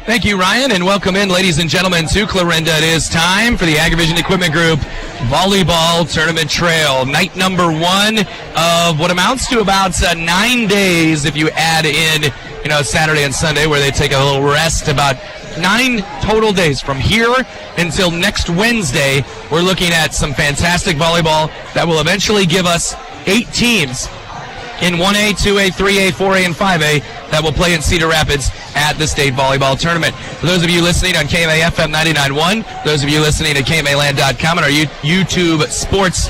Thank you, Ryan, and welcome in, ladies and gentlemen, to Clarinda. It is time for the Agrivision Equipment Group Volleyball Tournament Trail. Night number one of what amounts to about 9 days if you add in, Saturday and Sunday where they take a little rest. About 9 total days from here until next Wednesday. We're looking at some fantastic volleyball that will eventually give us 8 teams in 1A, 2A, 3A, 4A, and 5A that will play in Cedar Rapids at the State Volleyball Tournament. For those of you listening on KMA FM 99.1, those of you listening at KMAland.com and our YouTube Sports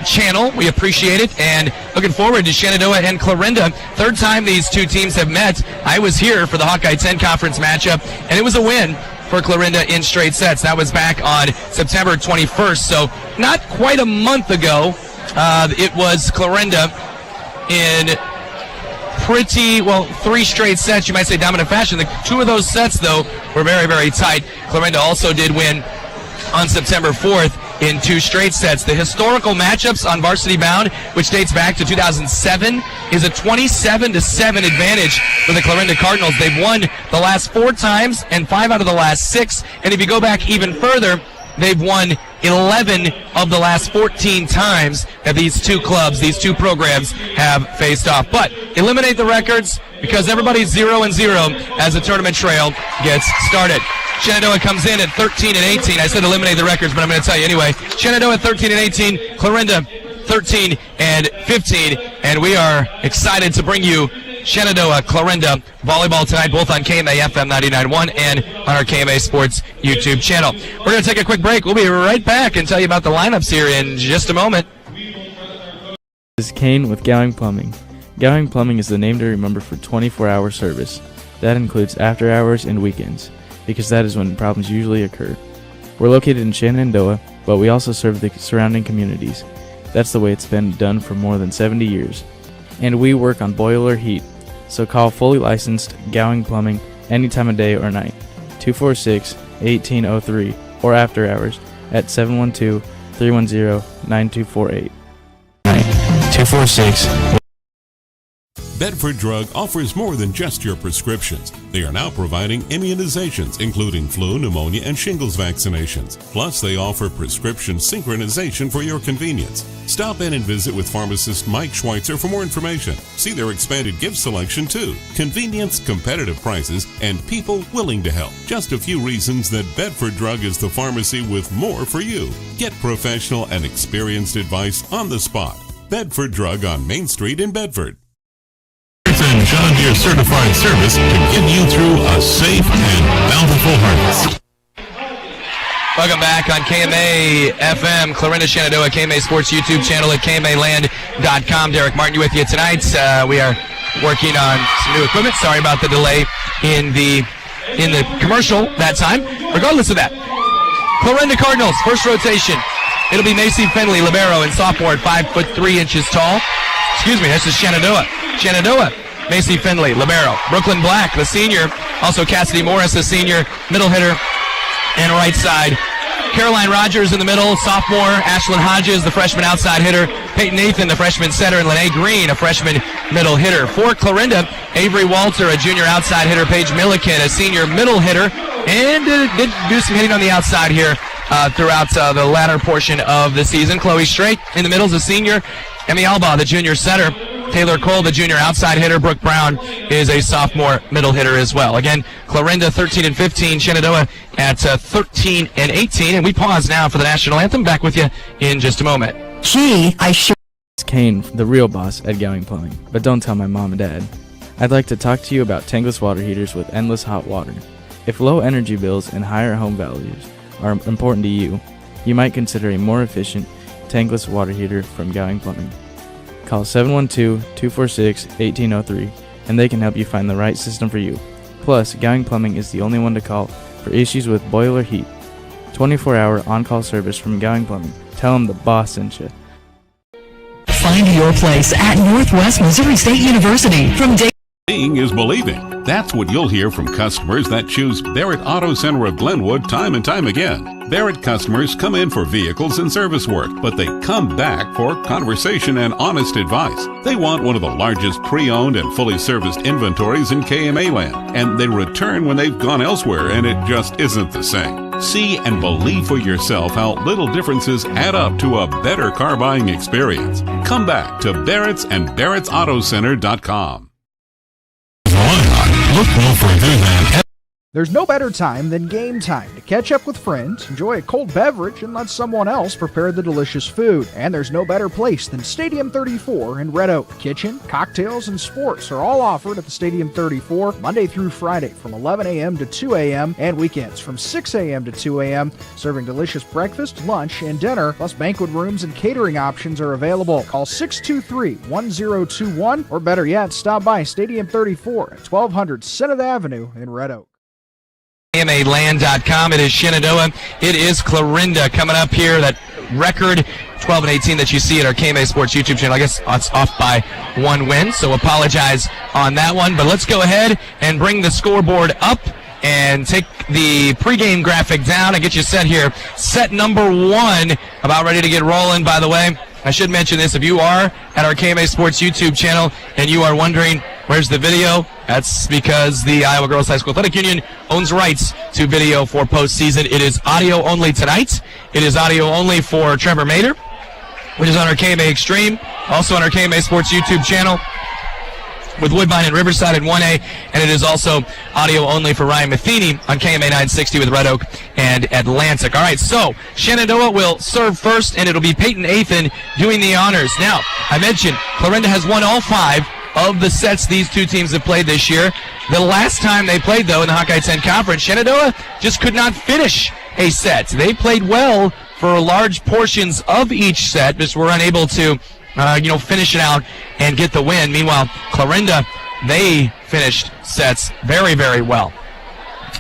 channel, we appreciate it, and looking forward to Shenandoah and Clarinda. Third time these two teams have met. I was here for the Hawkeye 10 conference matchup, and it was a win for Clarinda in straight sets. That was back on September 21st, so not quite a month ago. It was Clarinda in pretty, 3 straight sets, you might say dominant fashion. The 2 of those sets, though, were very, very tight. Clarinda also did win on September 4th in 2 straight sets. The historical matchups on Varsity Bound, which dates back to 2007, is a 27-7 advantage for the Clarinda Cardinals. They've won the last 4 times and 5 out of the last 6. And if you go back even further, they've won 11 of the last 14 times that these two clubs, these two programs have faced off. But eliminate the records because everybody's 0-0 as the tournament trail gets started. Shenandoah comes in at 13-18. I said eliminate the records, but I'm going to tell you anyway. Shenandoah at 13-18, Clarinda 13-15, and we are excited to bring you Shenandoah, Clarinda volleyball tonight, both on KMA FM 99.1 and on our KMA Sports YouTube channel. We're going to take a quick break. We'll be right back and tell you about the lineups here in just a moment. This is Kane with Gowing Plumbing. Gowing Plumbing is the name to remember for 24-hour service. That includes after hours and weekends, because that is when problems usually occur. We're located in Shenandoah, but we also serve the surrounding communities. That's the way it's been done for more than 70 years. And we work on boiler heat, so call fully licensed Gowing Plumbing any time of day or night, 246-1803, or after hours at 712-310-9248. 246. Bedford Drug offers more than just your prescriptions. They are now providing immunizations, including flu, pneumonia, and shingles vaccinations. Plus, they offer prescription synchronization for your convenience. Stop in and visit with pharmacist Mike Schweitzer for more information. See their expanded gift selection, too. Convenience, competitive prices, and people willing to help. Just a few reasons that Bedford Drug is the pharmacy with more for you. Get professional and experienced advice on the spot. Bedford Drug on Main Street in Bedford. And John Deere certified service to get you through a safe and bountiful harvest. Welcome back on KMA FM, Clarinda, Shenandoah, KMA Sports YouTube channel at KMAland.com. Derek Martin with you tonight. We are working on some new equipment. Sorry about the delay in the commercial that time. Regardless of that, Clarinda Cardinals, first rotation. It'll be Macy Finley, libero, and sophomore at 5'3" tall. Excuse me, this is Shenandoah. Macy Finley, libero. Brooklyn Black, the senior. Also Cassidy Morris, the senior, middle hitter, and right side. Caroline Rogers in the middle, sophomore. Ashlyn Hodges, the freshman outside hitter. Peyton Nathan, the freshman center, and Lene Green, a freshman middle hitter. For Clarinda, Avery Walter, a junior outside hitter. Paige Milliken, a senior middle hitter, and did do some hitting on the outside here throughout the latter portion of the season. Chloe Straight in the middle is a senior. Emmy Alba, the junior center. Taylor Cole, the junior outside hitter. Brooke Brown is a sophomore middle hitter as well. Again, Clarinda 13-15, Shenandoah at 13-18. And we pause now for the national anthem. Back with you in just a moment. It's Kane, the real boss at Gowing Plumbing. But don't tell my mom and dad. I'd like to talk to you about tankless water heaters with endless hot water. If low energy bills and higher home values are important to you, you might consider a more efficient tankless water heater from Gowing Plumbing. Call 712-246-1803 and they can help you find the right system for you. Plus, Gowing Plumbing is the only one to call for issues with boiler heat. 24-hour on-call service from Gowing Plumbing. Tell them the boss sent you. Find your place at Northwest Missouri State University from day. Seeing is believing. That's what you'll hear from customers that choose Barrett Auto Center of Glenwood time and time again. Barrett customers come in for vehicles and service work, but they come back for conversation and honest advice. They want one of the largest pre-owned and fully serviced inventories in KMA land, and they return when they've gone elsewhere and it just isn't the same. See and believe for yourself how little differences add up to a better car buying experience. Come back to Barrett's and Barrett'sAutoCenter.com. Look no further than... There's no better time than game time to catch up with friends, enjoy a cold beverage, and let someone else prepare the delicious food. And there's no better place than Stadium 34 in Red Oak. Kitchen, cocktails, and sports are all offered at the Stadium 34 Monday through Friday from 11 a.m. to 2 a.m. and weekends from 6 a.m. to 2 a.m. Serving delicious breakfast, lunch, and dinner, plus banquet rooms and catering options are available. Call 623-1021 or better yet, stop by Stadium 34 at 1200 Senate Avenue in Red Oak. KMAland.com. It is Shenandoah. It is Clarinda coming up here. That record 12-18 that you see at our KMA Sports YouTube channel. I guess it's off by one win, so apologize on that one. But let's go ahead and bring the scoreboard up and take the pregame graphic down and get you set here. Set number one, about ready to get rolling, by the way. I should mention this. If you are at our KMA Sports YouTube channel and you are wondering where's the video, that's because the Iowa Girls High School Athletic Union owns rights to video for postseason. It is audio only tonight. It is audio only for Trevor Mater, which is on our KMA Extreme, also on our KMA Sports YouTube channel with Woodbine and Riverside in 1A, and it is also audio only for Ryan Matheny on KMA 960 with Red Oak and Atlantic. All right, so Shenandoah will serve first, and it'll be Peyton Athan doing the honors. Now, I mentioned Clarinda has won all 5 of the sets these two teams have played this year. The last time they played, though, in the Hawkeye 10 Conference, Shenandoah just could not finish a set. They played well for large portions of each set, just were unable to finish it out and get the win. Meanwhile, Clarinda, they finished sets very, very well.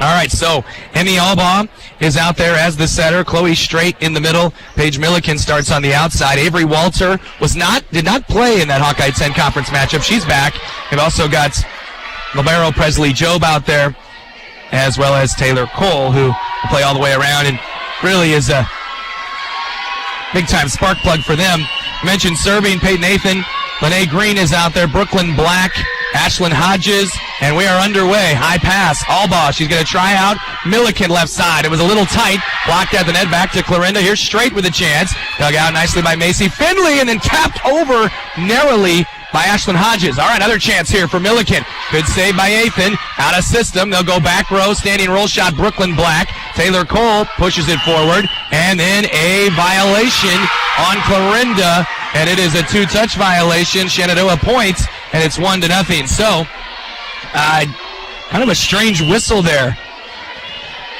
All right, so Emmy Albaugh is out there as the setter. Chloe Strait in the middle. Paige Milliken starts on the outside. Avery Walter did not play in that Hawkeye 10 Conference matchup. She's back. They've also got Libero Presley Jobe out there, as well as Taylor Cole, who will play all the way around and really is a big-time spark plug for them. I mentioned serving, Peyton Athan. Lene Green is out there. Brooklyn Black, Ashlyn Hodges, and we are underway. High pass, Albaugh. She's going to try out. Milliken left side. It was a little tight. Blocked at the net. Back to Clarinda. Here's Strait with a chance. Dug out nicely by Macy Finley, and then capped over narrowly by Ashlyn Hodges. All right, another chance here for Milliken. Good save by Athan. Out of system. They'll go back row. Standing roll shot, Brooklyn Black. Taylor Cole pushes it forward. And then a violation on Clarinda. And it is a 2-touch violation. Shenandoah points, and it's 1-0. So, kind of a strange whistle there.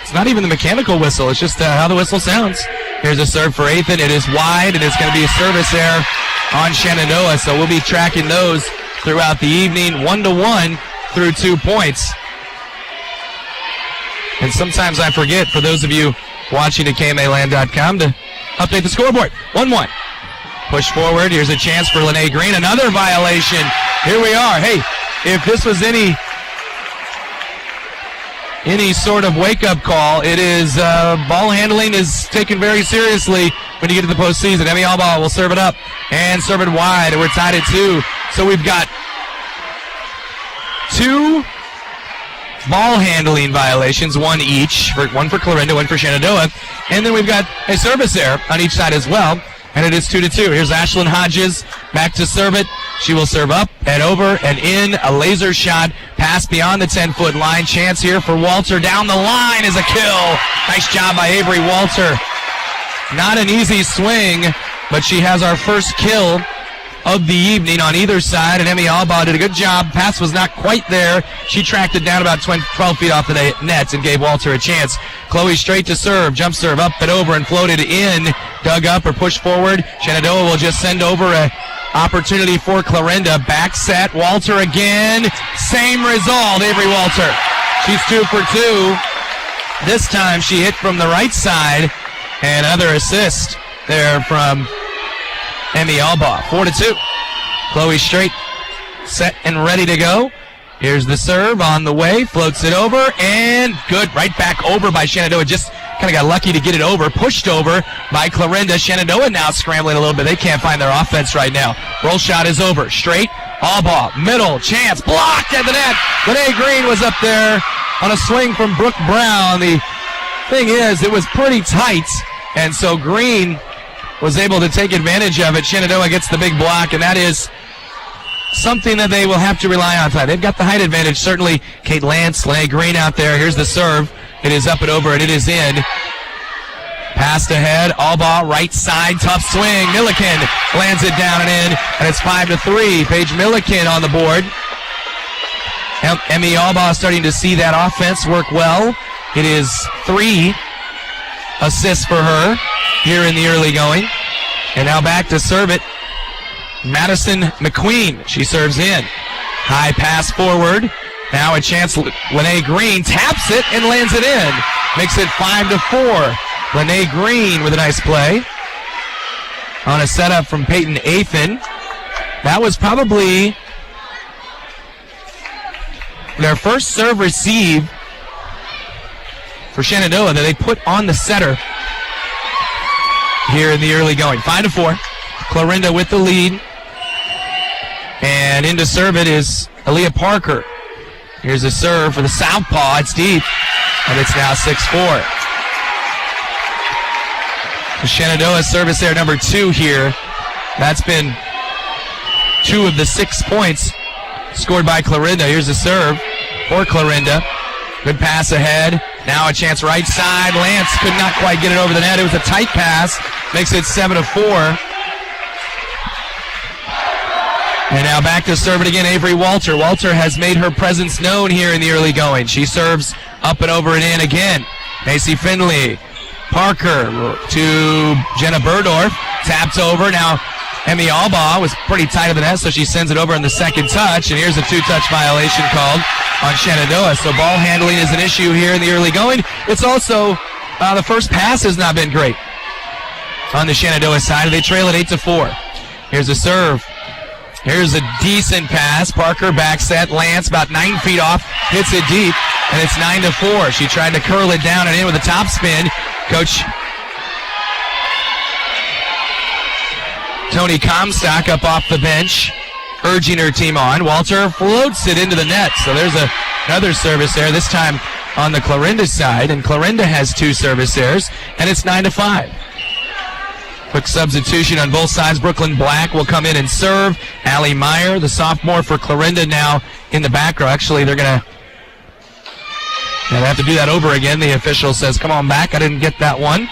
It's not even the mechanical whistle. It's just how the whistle sounds. Here's a serve for Athan. It is wide, and it's going to be a service error on Shenandoah. So we'll be tracking those throughout the evening, 1-1 through 2 points. And sometimes I forget, for those of you watching at KMAland.com, to update the scoreboard. 1-1. Push forward. Here's a chance for Lene Green. Another violation. Here we are. Hey, if this was any sort of wake-up call, it is ball handling is taken very seriously when you get to the postseason. Emmy Albaugh will serve it up and serve it wide, and we're tied at 2. So we've got 2 ball handling violations, 1 each, one for Clarinda, 1 for Shenandoah, and then we've got a service error on each side as well. And it is 2-2. Here's Ashlyn Hodges back to serve it. She will serve up and over and in. A laser shot pass beyond the 10-foot line. Chance here for Walter. Down the line is a kill. Nice job by Avery Walter. Not an easy swing, but she has our first kill of the evening on either side, and Emmy Albaugh did a good job. Pass was not quite there. She tracked it down about 12 feet off the net and gave Walter a chance. Chloe Strait to serve. Jump serve up and over and floated in. Dug up or pushed forward. Shenandoah will just send over a opportunity for Clarinda. Back set. Walter again. Same result. Avery Walter. She's 2 for 2. This time she hit from the right side. And another assist there from Emmy Albaugh. 4-2. Chloe Strait set and ready to go. Here's the serve on the way, floats it over, and good. Right back over by Shenandoah. Just kind of got lucky to get it over. Pushed over by Clarinda. Shenandoah now scrambling a little bit. They can't find their offense right now. Roll shot is over. Straight. All ball. Middle. Chance. Blocked at the net. Lene Green was up there on a swing from Brooke Brown. The thing is, it was pretty tight, and so Green was able to take advantage of it. Shenandoah gets the big block, and that is something that they will have to rely on tonight. They've got the height advantage, certainly. Kate Lance, Lene Green out there. Here's the serve. It is up and over, and it is in. Passed ahead, all ball, right side, tough swing. Milliken lands it down and in, and it's 5-3. Paige Milliken on the board. Emmy Albaugh starting to see that offense work well. It is 3 assists for her here in the early going. And now back to serve it. Madison McQueen, she serves in. High pass forward. Now a chance. Lene Green taps it and lands it in. Makes it 5-4. Lene Green with a nice play. On a setup from Peyton Athan. That was probably their first serve receive for Shenandoah that they put on the setter here in the early going. 5-4. Clarinda with the lead. And in to serve it is Aaliyah Parker. Here's a serve for the southpaw. It's deep. And it's now 6-4. The Shenandoah service there, number 2 here. That's been 2 of the 6 points scored by Clarinda. Here's a serve for Clarinda. Good pass ahead. Now a chance right side. Lance could not quite get it over the net. It was a tight pass. Makes it 7-4. And now back to serve it again, Avery Walter. Walter has made her presence known here in the early going. She serves up and over and in again. Macy Finley. Parker to Jenna Burdorf. Tapped over. Now Emmy Albaugh was pretty tight of the net, so she sends it over in the second touch. And here's a 2-touch violation called on Shenandoah. So ball handling is an issue here in the early going. It's also the first pass has not been great on the Shenandoah side. They trail it 8-4. Here's a serve. Here's a decent pass. Parker back set. Lance about 9 feet off. Hits it deep. And it's 9-4. She tried to curl it down and in with a top spin. Coach Tony Comstock up off the bench, urging her team on. Walter floats it into the net. So there's another service there, this time on the Clarinda side. And Clarinda has 2 service errors. And it's 9-5. Quick substitution on both sides. Brooklyn Black will come in and serve. Allie Meyer, the sophomore for Clarinda, now in the back row. Actually, they're going to have to do that over again. The official says, come on back. I didn't get that one.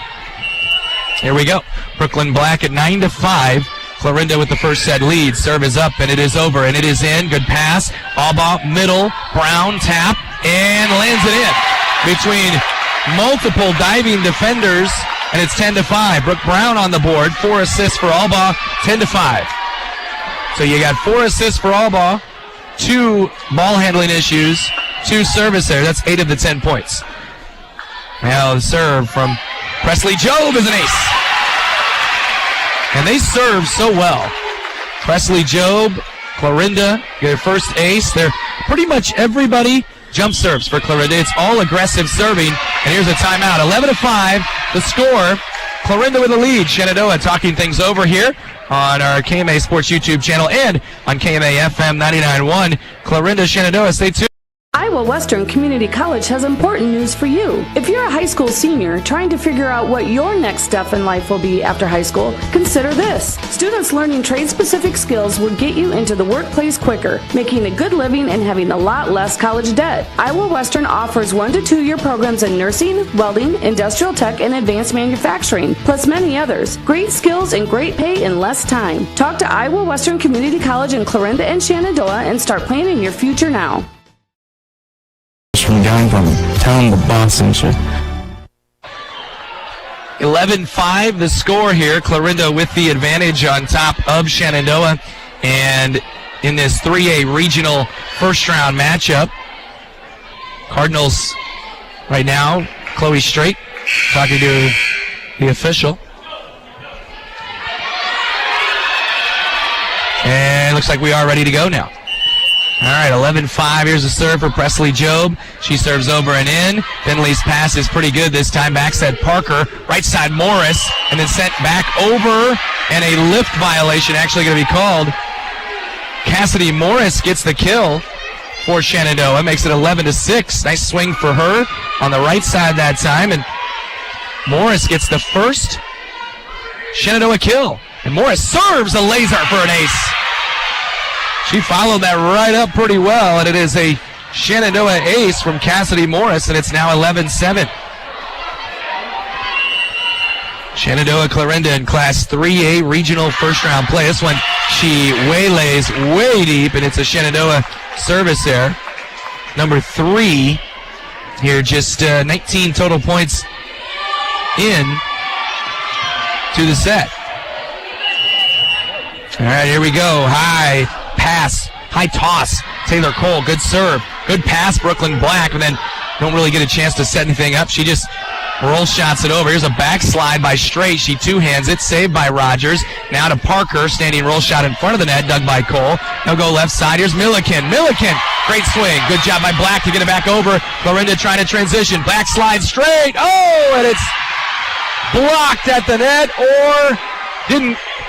Here we go. Brooklyn Black at 9-5. Clarinda with the first set lead. Serve is up, and it is over, and it is in. Good pass. Albaugh, middle. Brown, tap, and lands it in. Between multiple diving defenders, and it's 10-5. Brooke Brown on the board. 4 assists for Albaugh. 10-5. So you got 4 assists for Albaugh, 2 ball handling issues, 2 service there. That's 8 of the 10 points. Now the serve from Presley Jobe is an ace. And they serve so well. Presley Jobe, Clarinda, their first ace. They're pretty much everybody jump serves for Clarinda. It's all aggressive serving. And here's a timeout. 11-5, the score. Clarinda with the lead. Shenandoah talking things over here on our KMA Sports YouTube channel and on KMA FM 99.1. Clarinda, Shenandoah, stay tuned. Iowa Western Community College has important news for you. If you're a high school senior trying to figure out what your next step in life will be after high school, consider this. Students learning trade-specific skills will get you into the workplace quicker, making a good living and having a lot less college debt. Iowa Western offers 1 to 2 year programs in nursing, welding, industrial tech, and advanced manufacturing, plus many others. Great skills and great pay in less time. Talk to Iowa Western Community College in Clarinda and Shenandoah and start planning your future now. From Gowing Plumbing. Tell them the boss sent you. 11-5 the score here. Clarinda with the advantage on top of Shenandoah. And in this 3A regional first round matchup, Cardinals right now, Chloe Straight talking to the official. And looks like we are ready to go now. All right, 11-5. Here's a serve for Presley Job. She serves over and in. Finley's pass is pretty good this time. Backside Parker. Right side Morris. And then sent back over. And a lift violation actually going to be called. Cassidy Morris gets the kill for Shenandoah. Makes it 11-6. Nice swing for her on the right side that time. And Morris gets the first Shenandoah kill. And Morris serves a laser for an ace. She followed that right up pretty well, and it is a Shenandoah ace from Cassidy Morris, and it's now 11-7. Shenandoah Clarinda in Class 3A regional first-round play. This one, she waylays way deep, and it's a Shenandoah service there. Number 3 here, just 19 total points in to the set. All right, here we go. High pass, high toss. Taylor Cole, good serve. Good pass, Brooklyn Black, and then don't really get a chance to set anything up. She just roll shots it over. Here's a backslide by Straight. She two-hands it, saved by Rogers. Now to Parker, standing roll shot in front of the net, dug by Cole. They'll go left side. Here's Milliken. Great swing. Good job by Black to get it back over. Clarinda trying to transition. Backslide Straight. Oh, and it's blocked at the net or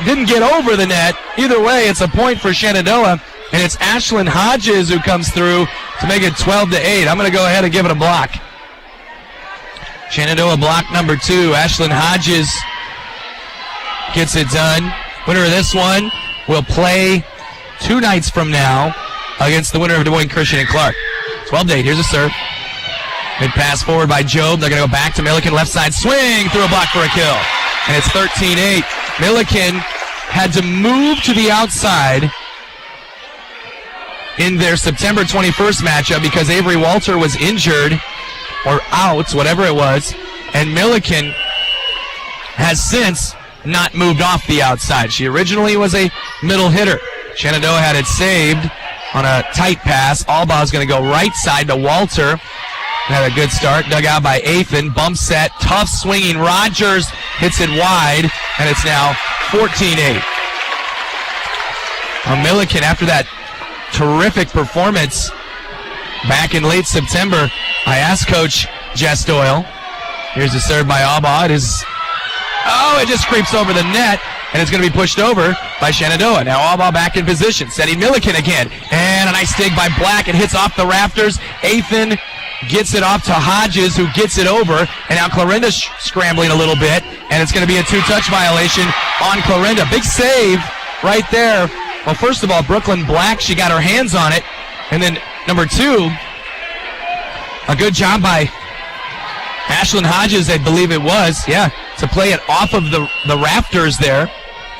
didn't get over the net. Either way, it's a point for Shenandoah, and it's Ashlyn Hodges who comes through to make it 12-8. I'm going to go ahead and give it a block. Shenandoah block number 2. Ashlyn Hodges gets it done. Winner of this one will play 2 nights from now against the winner of Des Moines Christian and Clark. 12-8. Here's a serve. Good pass forward by Job. They're going to go back to Milliken. Left side swing through a block for a kill. And it's 13-8. Milliken had to move to the outside in their September 21st matchup because Avery Walter was injured or out, whatever it was, and Milliken has since not moved off the outside. She originally was a middle hitter. Shenandoah had it saved on a tight pass. Allbaugh's going to go right side to Walter. Had a good start, dug out by Athan, bump set, tough swinging. Rogers hits it wide, and it's now 14-8. Milliken, after that terrific performance back in late September, I asked Coach Jess Doyle. Here's a serve by Allbaugh. It just creeps over the net, and it's going to be pushed over by Shenandoah. Now Allbaugh back in position, setting Milliken again, and a nice dig by Black. It hits off the rafters. Athan gets it off to Hodges, who gets it over, and now Clarinda's scrambling a little bit, and it's going to be a 2-touch violation on Clarinda. Big save right there. Well, first of all, Brooklyn Black, she got her hands on it, and then number 2, a good job by Ashlyn Hodges, I believe it was, to play it off of the rafters there,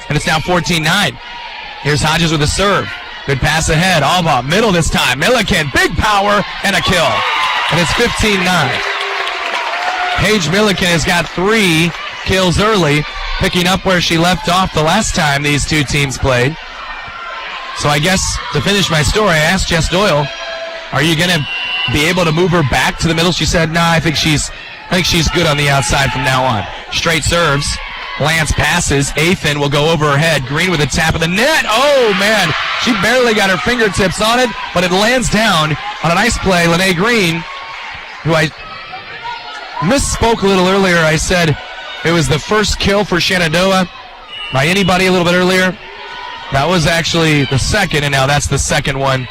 and it's now 14-9. Here's Hodges with a serve. Good pass ahead. Allbaugh, middle this time. Milliken, big power, and a kill. And it's 15-9. Paige Milliken has got 3 kills early, picking up where she left off the last time these two teams played. So I guess to finish my story, I asked Jess Doyle, are you going to be able to move her back to the middle? She said, no, I think she's good on the outside from now on. Straight serves. Lance passes. Athan will go over her head. Green with a tap of the net. Oh, man. She barely got her fingertips on it, but it lands down on a nice play. Lene Green, who I misspoke a little earlier. I said it was the first kill for Shenandoah by anybody a little bit earlier. That was actually the second, and now that's the second one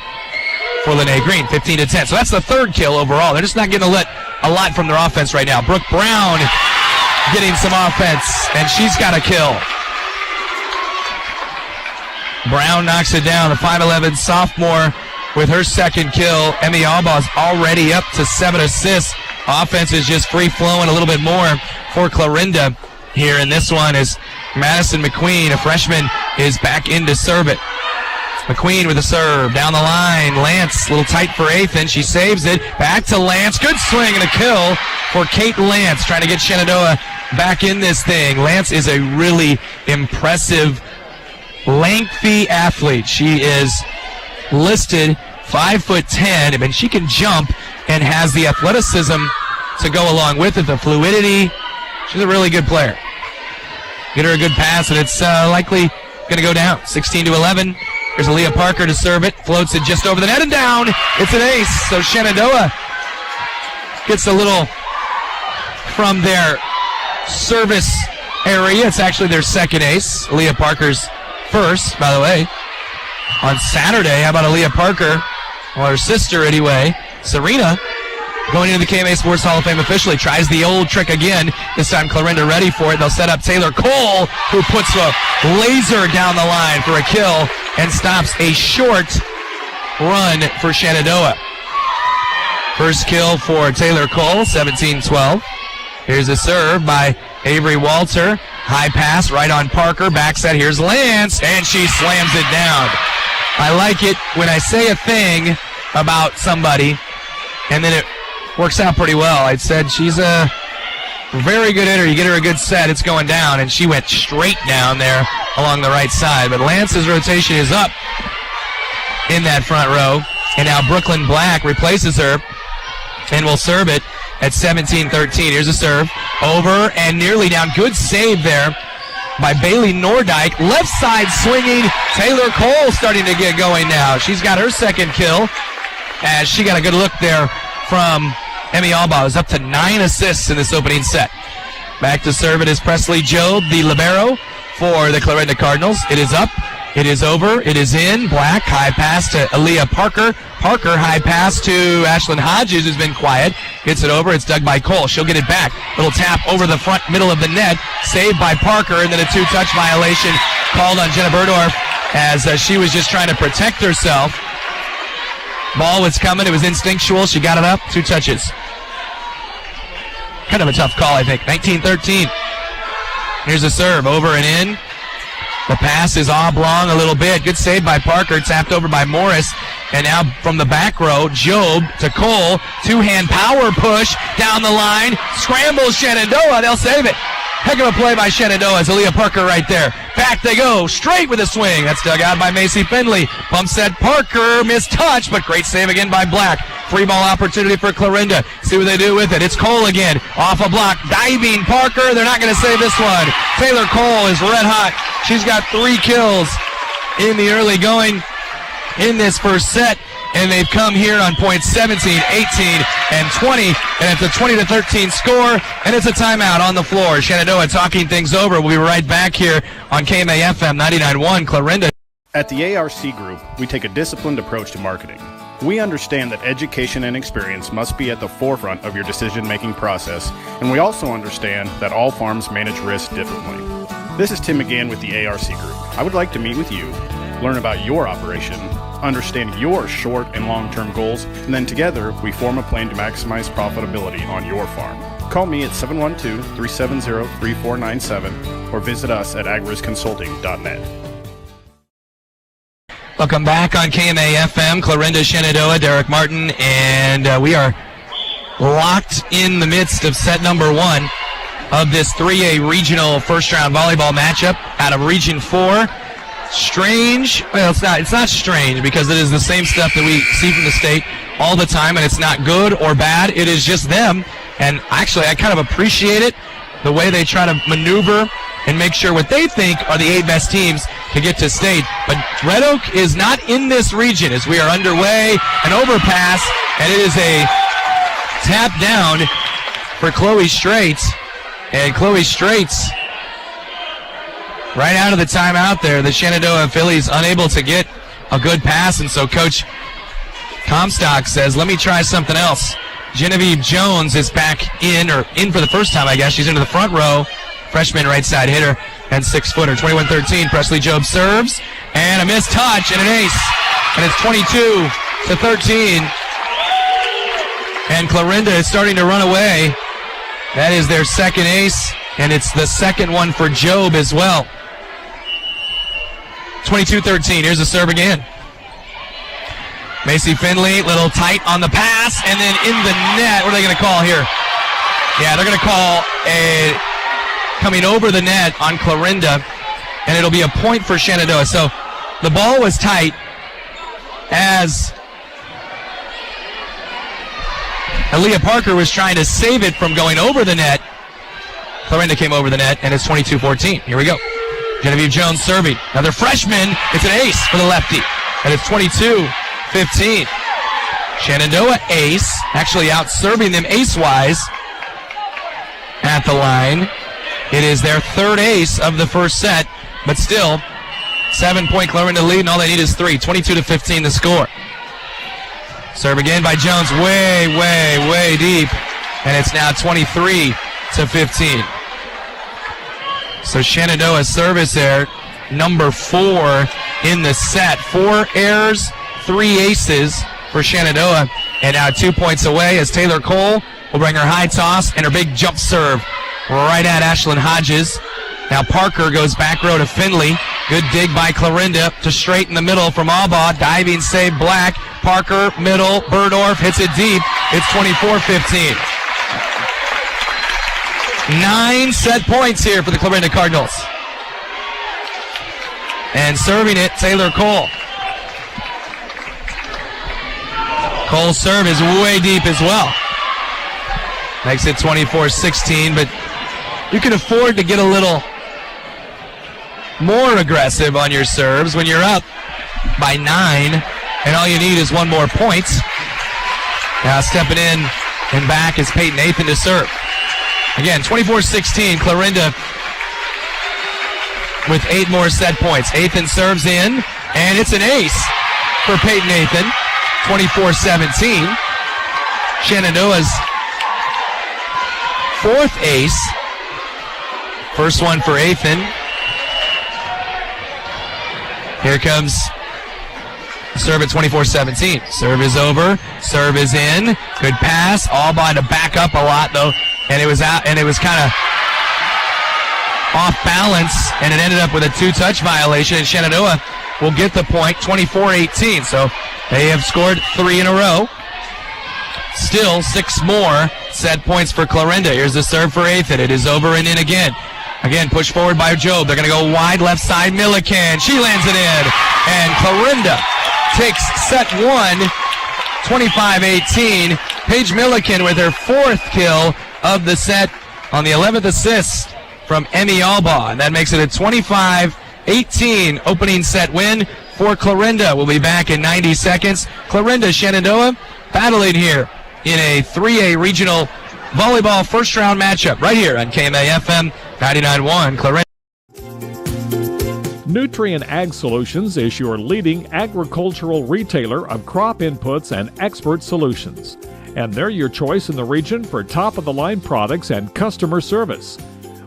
for Lene Green, 15-10. So that's the third kill overall. They're just not getting a lot from their offense right now. Brooke Brown getting some offense, and she's got a kill. Brown knocks it down. The 5'11 sophomore with her second kill. Emmy Allbaugh's already up to 7 assists. Offense is just free-flowing a little bit more for Clarinda here, and this one is Madison McQueen, a freshman, is back in to serve it. McQueen with a serve down the line. Lance, a little tight for Athan. She saves it. Back to Lance. Good swing and a kill for Kate Lance, trying to get Shenandoah back in this thing. Lance is a really impressive, lengthy athlete. She is listed 5'10", and she can jump and has the athleticism to go along with it, the fluidity. She's a really good player. Get her a good pass, and it's likely going to go down. 16-11. There's Aaliyah Parker to serve it. Floats it just over the net and down. It's an ace. So Shenandoah gets a little from their service area. It's actually their second ace. Aaliyah Parker's first, by the way. On Saturday, how about Aaliyah Parker? Well, her sister anyway, Serena, going into the KMA Sports Hall of Fame officially, tries the old trick again. This time Clarinda ready for it. They'll set up Taylor Cole, who puts a laser down the line for a kill and stops a short run for Shenandoah. First kill for Taylor Cole, 17-12. Here's a serve by Avery Walter. High pass right on Parker. Back set. Here's Lance, and she slams it down. I like it when I say a thing about somebody, and then it works out pretty well. I said she's a very good hitter. You get her a good set, it's going down, and she went straight down there along the right side. But Lance's rotation is up in that front row, and now Brooklyn Black replaces her and will serve it at 17-13. Here's a serve. Over and nearly down. Good save there by Bailey Nordyke. Left side swinging. Taylor Cole starting to get going now. She's got her second kill as she got a good look there from Emmy Albaugh. Is up to 9 assists in this opening set. Back to serve it is Presley Jobe, the libero for the Clarinda Cardinals. It is up. It is over. It is in. Black, high pass to Aaliyah Parker. Parker, high pass to Ashlyn Hodges, who's been quiet. Gets it over. It's dug by Cole. She'll get it back. Little tap over the front middle of the net. Saved by Parker, and then a 2-touch violation called on Jenna Burdorf as she was just trying to protect herself. Ball was coming. It was instinctual. She got it up. 2 touches. Kind of a tough call, I think. 19-13. Here's a serve. Over and in. The pass is oblong a little bit. Good save by Parker. Tapped over by Morris. And now from the back row, Jobe to Cole. 2-hand power push down the line. Scrambles Shenandoah. They'll save it. Heck of a play by Shenandoah. It's Aaliyah Parker right there. Back they go. Straight with a swing. That's dug out by Macy Finley. Bump set Parker. Missed touch, but great save again by Black. Free ball opportunity for Clarinda. See what they do with it. It's Cole again. Off a block. Diving Parker. They're not going to save this one. Taylor Cole is red hot. She's got 3 kills in the early going in this first set. And they've come here on points 17, 18, and 20. And it's a 20-13 score. And it's a timeout on the floor. Shenandoah talking things over. We'll be right back here on KMA-FM 99.1 Clarinda. At the ARC Group, we take a disciplined approach to marketing. We understand that education and experience must be at the forefront of your decision-making process, and we also understand that all farms manage risk differently. This is Tim McGann with the ARC Group. I would like to meet with you, learn about your operation, understand your short and long-term goals, and then together we form a plan to maximize profitability on your farm. Call me at 712-370-3497 or visit us at agrisconsulting.net. Welcome back on KMA-FM, Clarinda, Shenandoah, Derek Martin, and we are locked in the midst of set number 1 of this 3A regional first-round volleyball matchup out of Region 4. Strange, well, it's not strange because it is the same stuff that we see from the state all the time, and it's not good or bad. It is just them, and actually I kind of appreciate it, the way they try to maneuver and make sure what they think are the 8 best teams to get to state. But Red Oak is not in this region as we are underway. An overpass, and it is a tap down for Chloe Straits. And Chloe Straits, right out of the timeout there, the Shenandoah Phillies unable to get a good pass, and so Coach Comstock says, let me try something else. Genevieve Jones is back in for the first time, I guess. She's into the front row. Freshman right side hitter and 6-footer. 21-13. Presley Jobe serves and a missed touch and an ace. And it's 22-13. And Clarinda is starting to run away. That is their second ace, and it's the second one for Jobe as well. 22-13. Here's the serve again. Macy Finley, little tight on the pass, and then in the net. What are they going to call here? Yeah, they're going to call a coming over the net on Clarinda, and it'll be a point for Shenandoah. So the ball was tight as Aaliyah Parker was trying to save it from going over the net. Clarinda came over the net, and it's 22-14. Here we go. Genevieve Jones serving. Another freshman. It's an ace for the lefty. And it's 22-15. Shenandoah ace, actually out serving them ace-wise at the line. It is their third ace of the first set, but still 7-point Clarinda lead, and all they need is 3. 22-15 the score. Serve again by Jones, way deep, and it's now 23-15. So Shenandoah's service there, number 4 in the set. 4 errors, 3 aces for Shenandoah, and now 2 points away as Taylor Cole will bring her high toss and her big jump serve right at Ashlyn Hodges. Now Parker goes back row to Finley. Good dig by Clarinda to straight in the middle from Albaugh. Diving save Black. Parker, middle. Burdorf hits it deep. It's 24-15. 9 set points here for the Clarinda Cardinals. And serving it, Taylor Cole. Cole's serve is way deep as well. Makes it 24-16, but you can afford to get a little more aggressive on your serves when you're up by 9, and all you need is 1 more point. Now stepping in and back is Peyton Nathan to serve. Again, 24-16, Clarinda with 8 more set points. Nathan serves in, and it's an ace for Peyton Nathan. 24-17. Shenandoah's 4th ace. First one for Nathan. Here comes serve at 24-17. Serve is over. Serve is in. Good pass. Albaugh to back up a lot though, and it was out, and it was kind of off balance, and it ended up with a 2-touch violation. And Shenandoah will get the point, 24-18. So they have scored 3 in a row. Still 6 more set points for Clarinda. Here's the serve for Nathan. It is over and in again. Again, pushed forward by Job. They're going to go wide left side. Milliken. She lands it in. And Clarinda takes set 1, 25-18. Paige Milliken with her 4th kill of the set on the 11th assist from Emmy Albaugh. And that makes it a 25-18 opening set win for Clarinda. We'll be back in 90 seconds. Clarinda, Shenandoah battling here in a 3A regional volleyball first round matchup right here on KMA-FM 99.1 Clarinda. Nutrien Ag Solutions is your leading agricultural retailer of crop inputs and expert solutions. And they're your choice in the region for top-of-the-line products and customer service.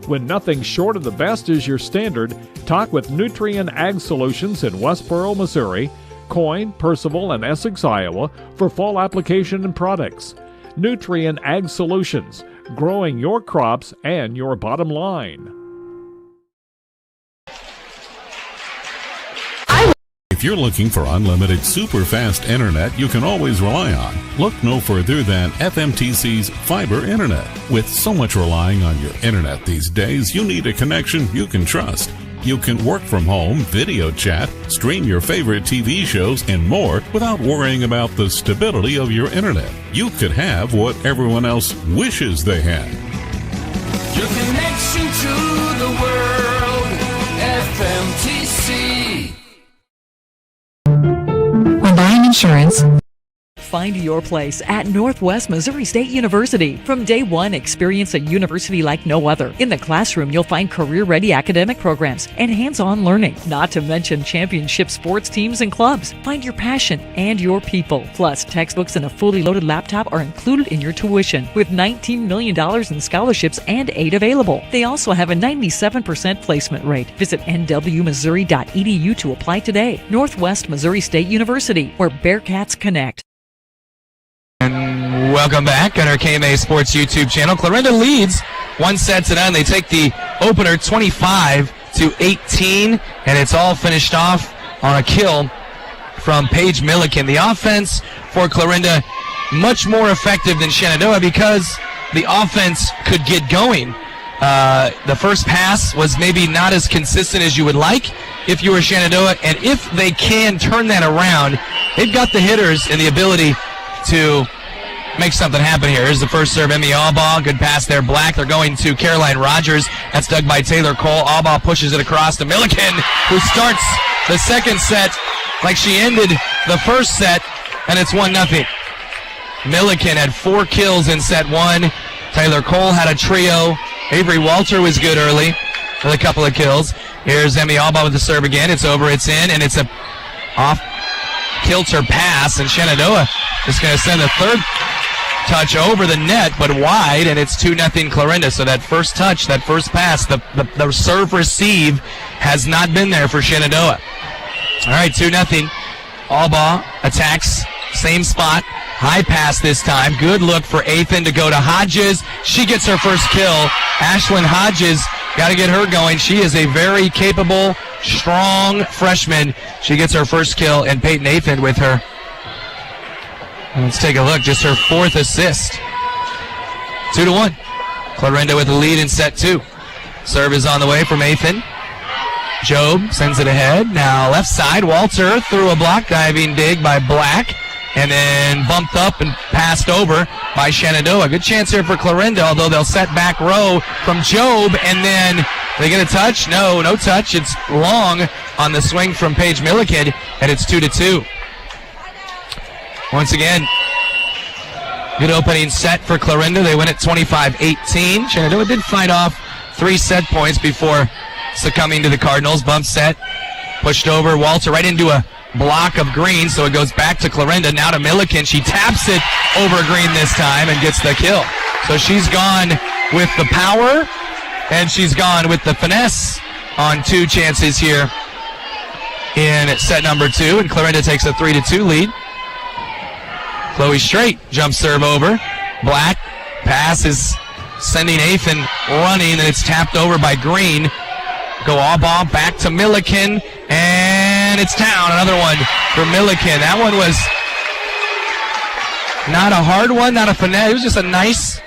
When nothing short of the best is your standard, talk with Nutrien Ag Solutions in Westboro, Missouri, Coyne, Percival, and Essex, Iowa for fall application and products. Nutrien Ag Solutions, growing your crops and your bottom line. If you're looking for unlimited super fast internet you can always rely on, look no further than FMTC's fiber internet. With so much relying on your internet these days, you need a connection you can trust. You can work from home, video chat, stream your favorite TV shows, and more without worrying about the stability of your internet. You could have what everyone else wishes they had. Your connection to the world, FMTC. When buying insurance, Find your place at Northwest Missouri State University. From day one, experience a university like no other. In the classroom, you'll find career-ready academic programs and hands-on learning, not to mention championship sports teams and clubs. Find your passion and your people. Plus, textbooks and a fully loaded laptop are included in your tuition, with $19 million in scholarships and aid available. They also have a 97% placement rate. Visit nwmissouri.edu to apply today. Northwest Missouri State University, where Bearcats connect. And welcome back on our KMA Sports YouTube channel. Clarinda leads 1-0. They take the opener 25-18, and it's all finished off on a kill from Paige Milliken. The offense for Clarinda much more effective than Shenandoah because the offense could get going. The first pass was maybe not as consistent as you would like if you were Shenandoah, and if they can turn that around, they've got the hitters and the ability to make something happen here. Here's the first serve, Emmy Allball. Good pass there, Black. They're going to Caroline Rogers. That's dug by Taylor Cole. Allball pushes it across to Milliken, who starts the second set like she ended the first set, and it's 1-0. Milliken had 4 kills in set 1. Taylor Cole had a trio. Avery Walter was good early with a couple of kills. Here's Emmy Allball with the serve again. It's over, it's in, and it's a off-kilter pass, and Shenandoah is going to send a third touch over the net, but wide, and it's 2-0 Clarinda. So that first touch, that first pass, the serve receive has not been there for Shenandoah. All right, 2-0. Allball attacks, same spot. High pass this time. Good look for Athan to go to Hodges. She gets her first kill. Ashlyn Hodges, got to get her going. She is a very capable, strong freshman. She gets her first kill, and Peyton Athan with her. Let's take a look. Just her 4th assist. 2-1. Clarinda with the lead in set 2. Serve is on the way from Athan. Job sends it ahead. Now left side. Walter through a block diving dig by Black, and then bumped up and passed over by Shenandoah. Good chance here for Clarinda, although they'll set back row from Job, and then they get a touch. No touch. It's long on the swing from Paige Milliken, and it's 2-2. Once again, good opening set for Clarinda. They win at 25-18. Shenandoah did fight off 3 set points before succumbing to the Cardinals. Bump set, pushed over. Walter right into a block of Green, so it goes back to Clarinda. Now to Milliken. She taps it over Green this time and gets the kill. So she's gone with the power, and she's gone with the finesse on 2 chances here in set number 2, and Clarinda takes a 3-2 lead. Chloe Straight jump serve over. Black pass is sending Athan running, and it's tapped over by Green. Go all ball back to Milliken, and it's down. Another one for Milliken. That one was not a hard one, not a finesse. It was just a nice,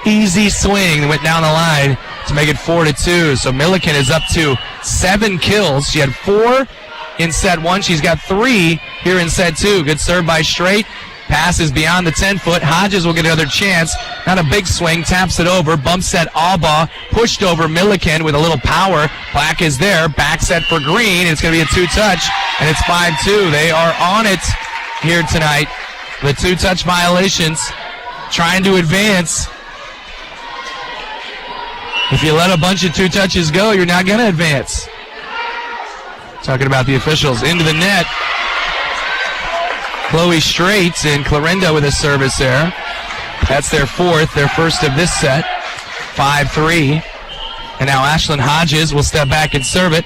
easy swing that went down the line to make it 4-2. So Milliken is up to 7 kills. She had 4 in set 1. She's got 3 here in set 2. Good serve by Straight. Passes beyond the 10-foot. Hodges will get another chance. Not a big swing. Taps it over. Bump set Allball. Pushed over Milliken with a little power. Black is there. Back set for Green. It's going to be a 2-touch, and it's 5-2. They are on it here tonight. The 2-touch violations. Trying to advance. If you let a bunch of 2 touches go, you're not going to advance. Talking about the officials. Into the net. Chloe Straight and Clarinda with a service there. That's their 4th, their first of this set. 5-3. And now Ashlyn Hodges will step back and serve it.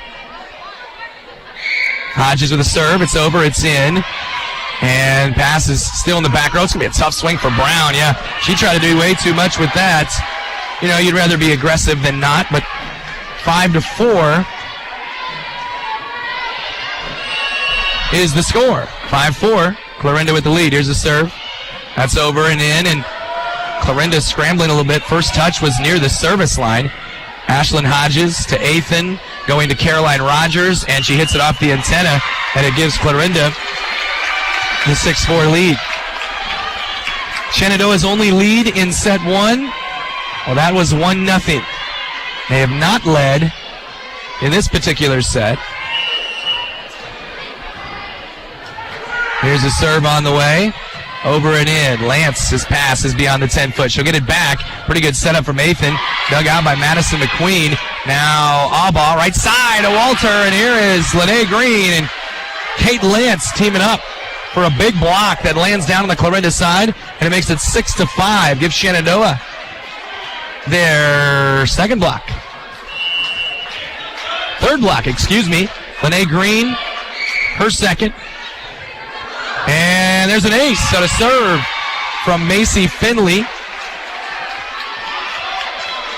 Hodges with a serve. It's over. It's in. And pass is still in the back row. It's going to be a tough swing for Brown. Yeah, she tried to do way too much with that. You know, you'd rather be aggressive than not, but 5-4 is the score. 5-4. Clarinda with the lead. Here's the serve. That's over and in, and Clarinda scrambling a little bit. First touch was near the service line. Ashlyn Hodges to Athan, going to Caroline Rogers, and she hits it off the antenna, and it gives Clarinda the 6-4 lead. Shenandoah's only lead in set 1, well, that was 1-0. They have not led in this particular set. Here's a serve on the way. Over and in. Lance's pass is beyond the 10-foot. She'll get it back. Pretty good setup from Athan. Dug out by Madison McQueen. Now, Allball, right side to Walter. And here is Lene Green and Kate Lance teaming up for a big block that lands down on the Clarinda side. And it makes it 6-5. Gives Shenandoah their second block. Third block, excuse me. Lene Green, her second. And there's an ace on a serve from Macy Finley.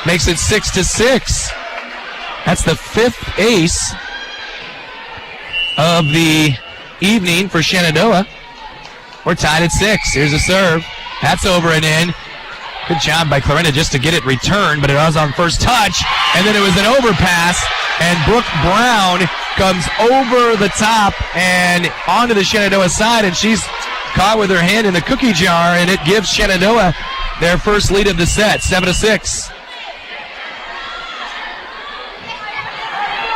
Makes it 6-6. That's the 5th ace of the evening for Shenandoah. We're tied at 6. Here's a serve. That's over and in. Good job by Clarinda just to get it returned, but it was on first touch. And then it was an overpass, and Brooke Brown comes over the top and onto the Shenandoah side, and she's caught with her hand in the cookie jar, and it gives Shenandoah their first lead of the set, 7-6.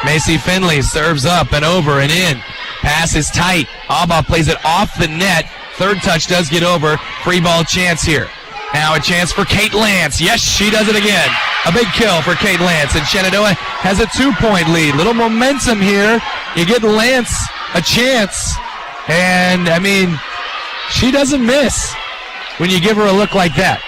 Macy Finley serves up and over and in. Pass is tight. Alba plays it off the net. Third touch does get over. Free ball chance here. Now a chance for Kate Lance. Yes, she does it again. A big kill for Kate Lance, and Shenandoah has a 2-point lead. Little momentum here. You get Lance a chance, and, I mean, she doesn't miss when you give her a look like that.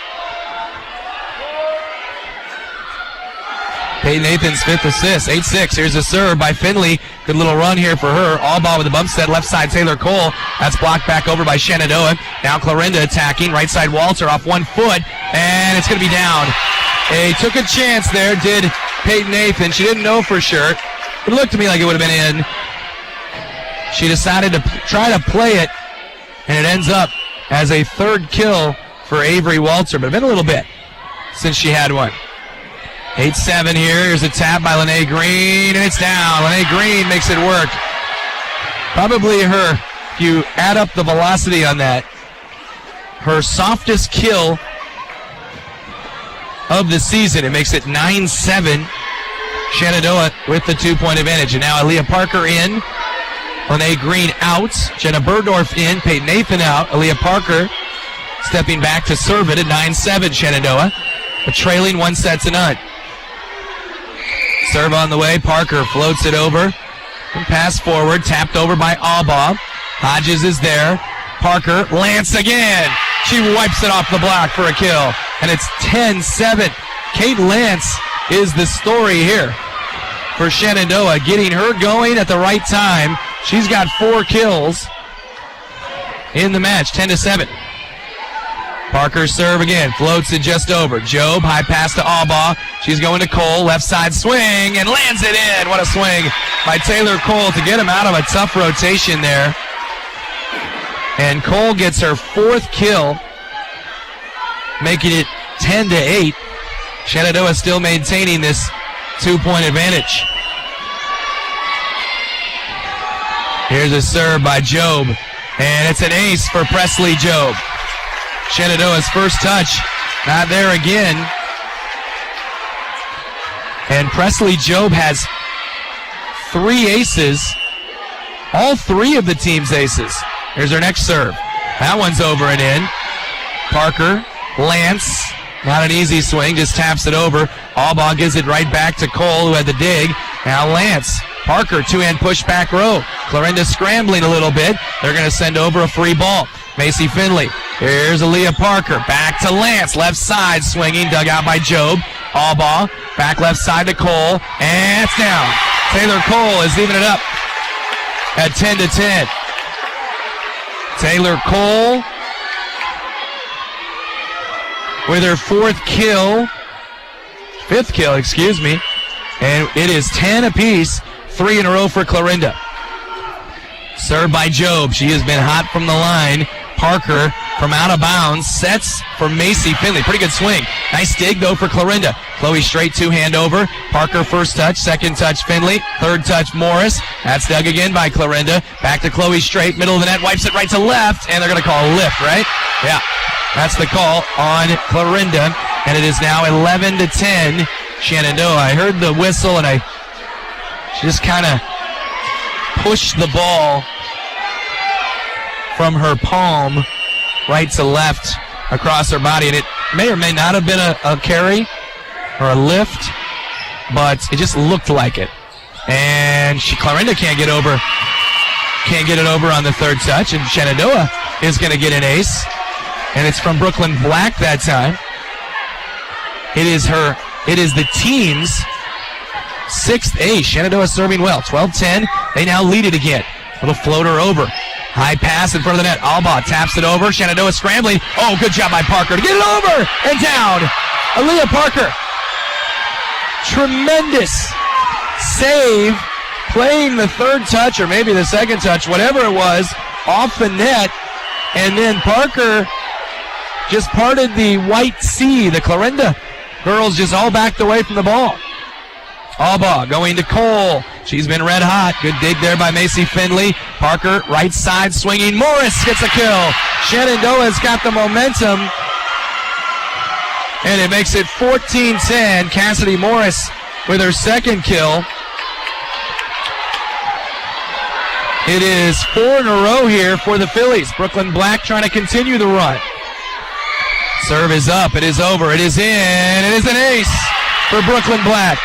Peyton Nathan's 5th assist, 8-6. Here's a serve by Finley. Good little run here for her. All ball with the bump set. Left side, Taylor Cole. That's blocked back over by Shenandoah. Now Clarinda attacking. Right side, Walter off 1 foot. And it's going to be down. They took a chance there, did Peyton Nathan. She didn't know for sure. It looked to me like it would have been in. She decided to try to play it. And it ends up as a third kill for Avery Walter. But it's been a little bit since she had one. 8-7 here. Here's a tap by Lene Green, and it's down. Lene Green makes it work. Probably her, if you add up the velocity on that, her softest kill of the season. It makes it 9-7. Shenandoah with the 2-point advantage. And now Aaliyah Parker in. Lene Green out. Jenna Burdorf in. Peyton Nathan out. Aaliyah Parker stepping back to serve it at 9-7 Shenandoah. But trailing 1-0. Serve on the way. Parker floats it over. And pass forward. Tapped over by Alba. Hodges is there. Parker. Lance again. She wipes it off the block for a kill. And it's 10-7. Kate Lance is the story here for Shenandoah. Getting her going at the right time. She's got 4 kills in the match. 10-7. Parker serve again, floats it just over. Job, high pass to Alba. She's going to Cole, left side swing, and lands it in. What a swing by Taylor Cole to get him out of a tough rotation there. And Cole gets her 4th kill, making it 10-8. Shenandoah still maintaining this 2-point advantage. Here's a serve by Job, and it's an ace for Presley Job. Shenandoah's first touch, not there again. And Presley Job has 3 aces, all 3 of the team's aces. Here's her next serve. That one's over and in. Parker, Lance, not an easy swing, just taps it over. Alba gives it right back to Cole, who had the dig. Now Lance, Parker, 2-hand push back row. Clarinda scrambling a little bit. They're going to send over a free ball. Macy Finley. Here's Aaliyah Parker. Back to Lance. Left side swinging. Dug out by Job. Alba. Back left side to Cole. And it's down. Taylor Cole is leaving it up at 10-10. Taylor Cole with her 5th kill, excuse me. And it is 10 apiece. 3 in a row for Clarinda. Served by Job. She has been hot from the line. Parker from out of bounds. Sets for Macy Finley. Pretty good swing. Nice dig, though, for Clarinda. Chloe straight 2-hand over. Parker first touch. Second touch Finley. Third touch Morris. That's dug again by Clarinda. Back to Chloe straight. Middle of the net. Wipes it right to left. And they're going to call a lift, right? Yeah. That's the call on Clarinda. And it is now 11-10 Shenandoah. I heard the whistle, and she just kind of pushed the ball from her palm right to left across her body, and it may or may not have been a carry or a lift, but it just looked like it. And Clarinda can't get it over on the third touch, and Shenandoah is going to get an ace, and it's from Brooklyn Black that time. It is the team's 6th ace. Shenandoah serving well. 12-10. They now lead it again. Little floater over. High pass in front of the net. Alba taps it over. Shenandoah scrambling. Oh, good job by Parker to get it over and down. Aaliyah Parker. Tremendous save. Playing the third touch, or maybe the second touch, whatever it was, off the net. And then Parker just parted the white sea. The Clarinda girls just all backed away from the ball. Alba going to Cole. She's been red hot. Good dig there by Macy Finley. Parker, right side swinging. Morris gets a kill. Shenandoah's got the momentum. And it makes it 14-10. Cassidy Morris with her second kill. It is 4 in a row here for the Phillies. Brooklyn Black trying to continue the run. Serve is up. It is over. It is in. It is an ace for Brooklyn Black.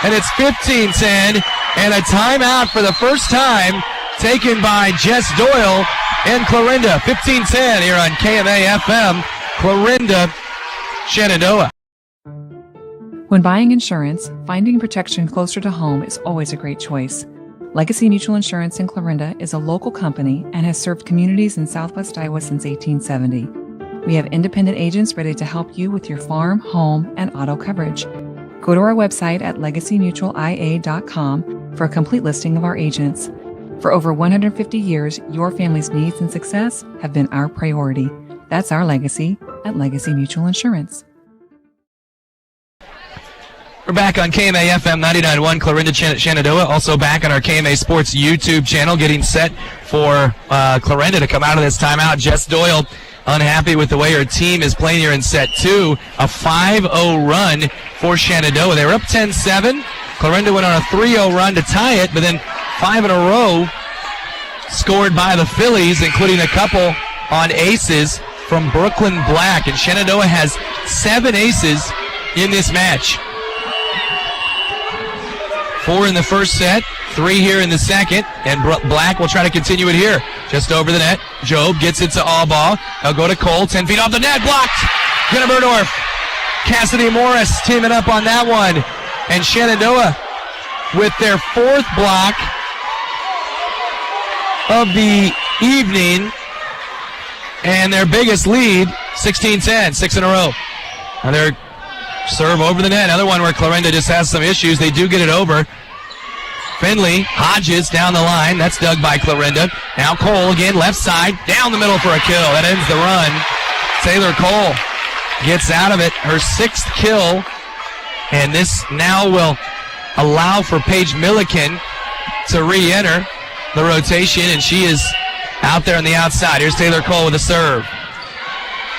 And it's 15-10. And a timeout for the first time taken by Jess Doyle and Clarinda. 15-10 here on KMA FM. Clarinda, Shenandoah. When buying insurance, finding protection closer to home is always a great choice. Legacy Mutual Insurance in Clarinda is a local company and has served communities in Southwest Iowa since 1870. We have independent agents ready to help you with your farm, home, and auto coverage. Go to our website at legacymutualia.com for a complete listing of our agents. For over 150 years, your family's needs and success have been our priority. That's our legacy at Legacy Mutual Insurance. We're back on KMA FM 99.1 Clarinda Shenandoah. Also back on our KMA Sports YouTube channel, getting set for Clarinda to come out of this timeout. Jess Doyle unhappy with the way her team is playing here in set 2. A 5-0 run for Shenandoah. They were up 10-7. Clarinda went on a 3-0 run to tie it, but then 5 in a row scored by the Phillies, including a couple on aces from Brooklyn Black. And Shenandoah has 7 aces in this match. 4 in the first set, 3 here in the second, and Black will try to continue it here. Just over the net, Job gets it to Allball. They'll go to Cole, 10 feet off the net, blocked. Jenna Berdorf, Cassidy Morris teaming up on that one. And Shenandoah with their 4th block of the evening, and their biggest lead, 16-10, 6 in a row. And they're serve over the net. Another one where Clarinda just has some issues. They do get it over. Finley, Hodges down the line. That's dug by Clarinda. Now Cole again, left side, down the middle for a kill. That ends the run. Taylor Cole gets out of it. Her 6th kill. And this now will allow for Paige Milliken to re-enter the rotation. And she is out there on the outside. Here's Taylor Cole with a serve.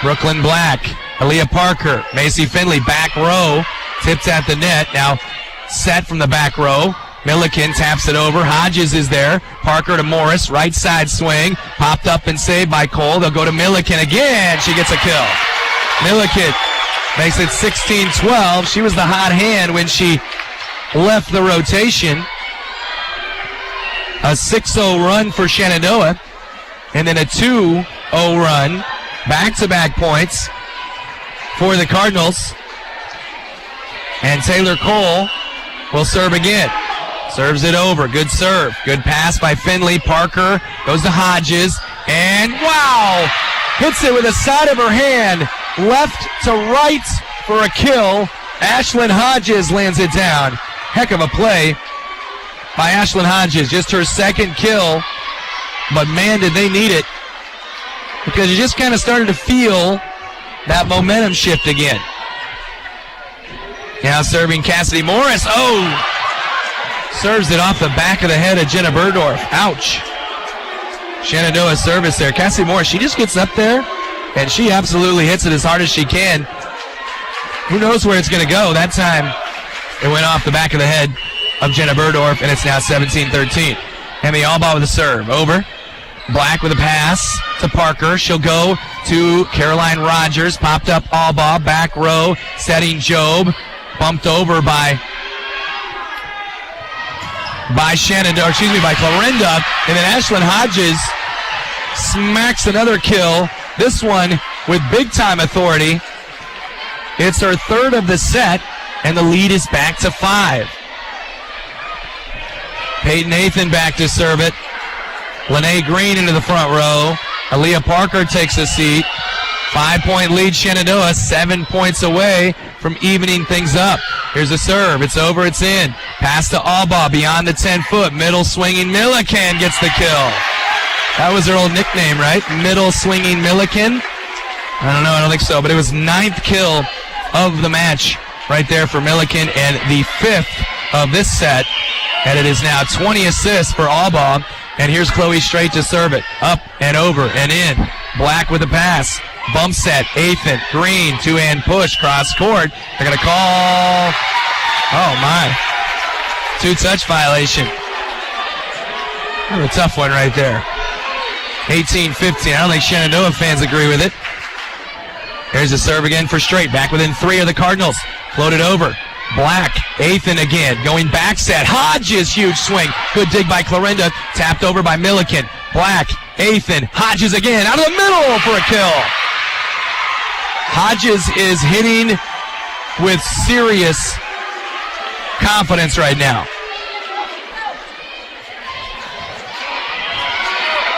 Brooklyn Black. Aaliyah Parker, Macy Finley, back row, tipped at the net. Now set from the back row. Milliken taps it over. Hodges is there. Parker to Morris, right side swing. Popped up and saved by Cole. They'll go to Milliken again. She gets a kill. Milliken makes it 16-12. She was the hot hand when she left the rotation. A 6-0 run for Shenandoah. And then a 2-0 run. Back-to-back points for the Cardinals. And Taylor Cole will serve again. Serves it over. Good serve. Good pass by Finley. Parker goes to Hodges. And wow! Hits it with the side of her hand. Left to right for a kill. Ashlyn Hodges lands it down. Heck of a play by Ashlyn Hodges. Just her 2nd kill. But man, did they need it. Because you just kind of started to feel that momentum shift again. Now serving Cassidy Morris. Oh! Serves it off the back of the head of Jenna Berdorf. Ouch. Shenandoah service there. Cassidy Morris, she just gets up there, and she absolutely hits it as hard as she can. Who knows where it's going to go? That time, it went off the back of the head of Jenna Berdorf, and it's now 17-13. Emmy Allball with a serve. Over. Black with a pass to Parker. She'll go to Caroline Rogers. Popped up Allball, back row, setting Job. Bumped over by Shenandoah, by Clarinda. And then Ashlyn Hodges smacks another kill. This one with big-time authority. It's her 3rd of the set, and the lead is back to 5. Peyton Nathan back to serve it. Lene Green into the front row. Aaliyah Parker takes a seat. 5-point lead Shenandoah, 7 points away from evening things up. Here's a serve. It's over, it's in. Pass to Allball beyond the 10-foot. Middle swinging Milliken gets the kill. That was her old nickname, right? Middle swinging Milliken. I don't know, I don't think so, but it was 9th kill of the match right there for Milliken, and the 5th of this set And it is now 20 assists for Albaugh. And here's Chloe Straight to serve it. Up and over and in. Black with a pass. Bump set. Athan. Green. Two-hand push. Cross court. They're going to call. Oh, my. Two-touch violation. Kind of a tough one right there. 18-15. I don't think Shenandoah fans agree with it. Here's a serve again for Straight. Back within 3 of the Cardinals. Floated over. Black. Athan again. Going back set. Hodges. Huge swing. Good dig by Clarinda. Tapped over by Milliken. Black. Athan. Hodges again. Out of the middle for a kill. Hodges is hitting with serious confidence right now.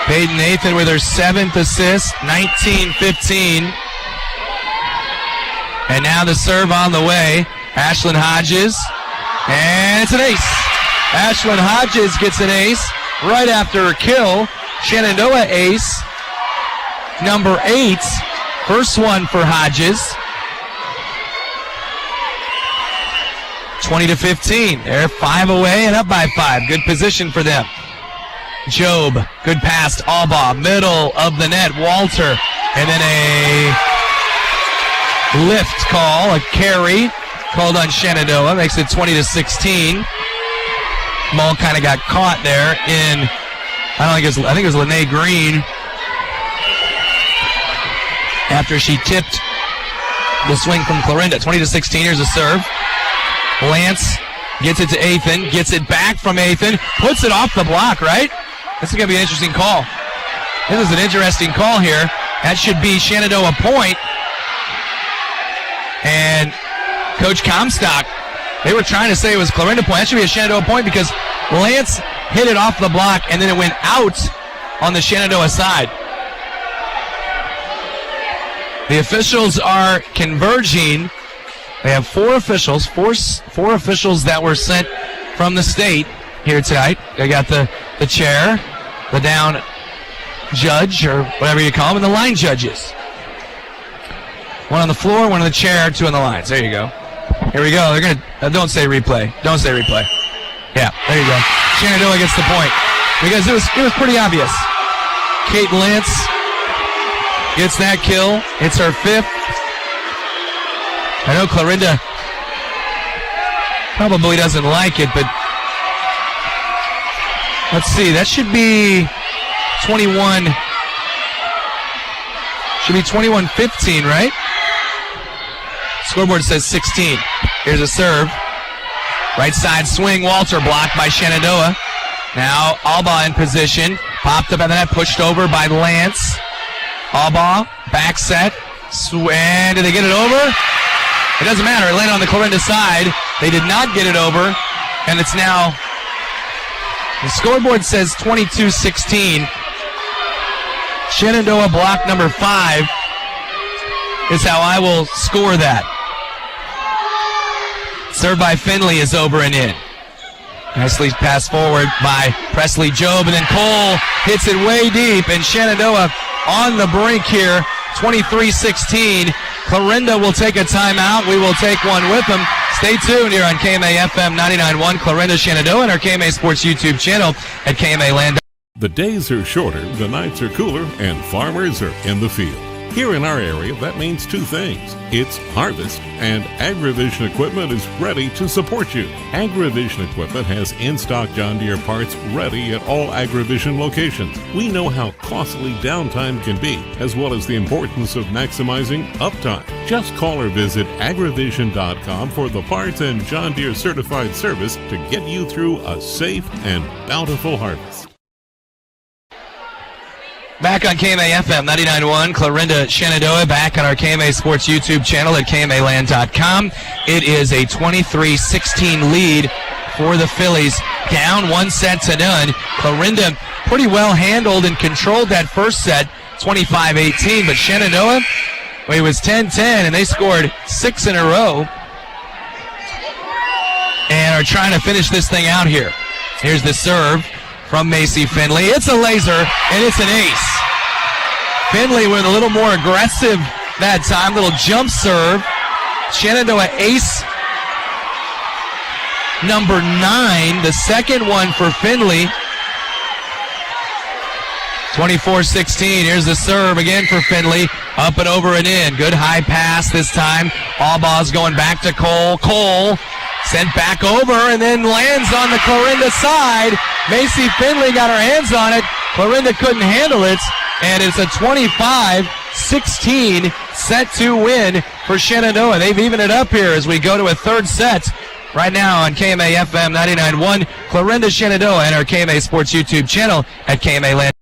Peyton Athan with her 7th assist, 19-15. And now the serve on the way. Ashlyn Hodges. And it's an ace. Ashlyn Hodges gets an ace right after her kill. Shenandoah ace. Number 8. First one for Hodges. 20-15. They're 5 away and up by 5. Good position for them. Job, good pass to Albaugh, middle of the net, Walter, and then a lift call, a carry called on Shenandoah, makes it 20-16. Mull kind of got caught there in, I think it was Lene Green after she tipped the swing from Clarinda. 20-16, here's a serve. Lance gets it to Athan, gets it back from Athan, puts it off the block, right? This is going to be an interesting call. This is an interesting call here. That should be Shenandoah point. And Coach Comstock, they were trying to say it was Clarinda point. That should be a Shenandoah point because Lance hit it off the block and then it went out on the Shenandoah side. The officials are converging. They have 4 officials, four officials that were sent from the state here tonight. They got the chair, the down judge, or whatever you call them, and the line judges. One on the floor, one on the chair, 2 on the lines. There you go. Here we go. They're gonna don't say replay. Don't say replay. Yeah, there you go. Shenandoah gets the point because it was pretty obvious. Kate Lance gets that kill. It's her 5th. I know Clarinda probably doesn't like it, but let's see. That should be 21. Should be 21-15, right? Scoreboard says 16. Here's a serve. Right side swing. Walter blocked by Shenandoah. Now Albaugh in position. Popped up and then pushed over by Lance. Albaugh back set. And did they get it over? It doesn't matter. It landed on the Clarinda side. They did not get it over. And it's now, the scoreboard says 22-16. Shenandoah block number 5 is how I will score that. Served by Finley is over and in. Nicely passed forward by Presley Job, and then Cole hits it way deep, and Shenandoah on the brink here, 23-16. Clarinda will take a timeout. We will take one with them. Stay tuned here on KMA FM 99.1, Clarinda, Shenandoah, and our KMA Sports YouTube channel at KMA Land. The days are shorter, the nights are cooler, and farmers are in the field. Here in our area, that means 2 things. It's harvest, and AgriVision equipment is ready to support you. AgriVision equipment has in-stock John Deere parts ready at all AgriVision locations. We know how costly downtime can be, as well as the importance of maximizing uptime. Just call or visit agrivision.com for the parts and John Deere certified service to get you through a safe and bountiful harvest. Back on KMA FM 99.1, Clarinda, Shenandoah, back on our KMA Sports YouTube channel at KMAland.com. It is a 23-16 lead for the Phillies, down 1-0. Clarinda pretty well handled and controlled that first set, 25-18, but Shenandoah, well, it was 10-10, and they scored 6 in a row and are trying to finish this thing out here. Here's the serve from Macy Finley. It's a laser, and it's an ace. Finley with a little more aggressive that time, little jump serve. Shenandoah ace number 9. The second one for Findlay. 24-16. Here's the serve again for Findlay. Up and over and in. Good high pass this time. Allball's going back to Cole. Cole sent back over and then lands on the Clarinda side. Macy Findlay got her hands on it. Clarinda couldn't handle it. And it's a 25-16 set 2 win for Shenandoah. They've evened it up here as we go to a third set. Right now on KMA FM 99.1, Clarinda Shenandoah and our KMA Sports YouTube channel at KMA Land.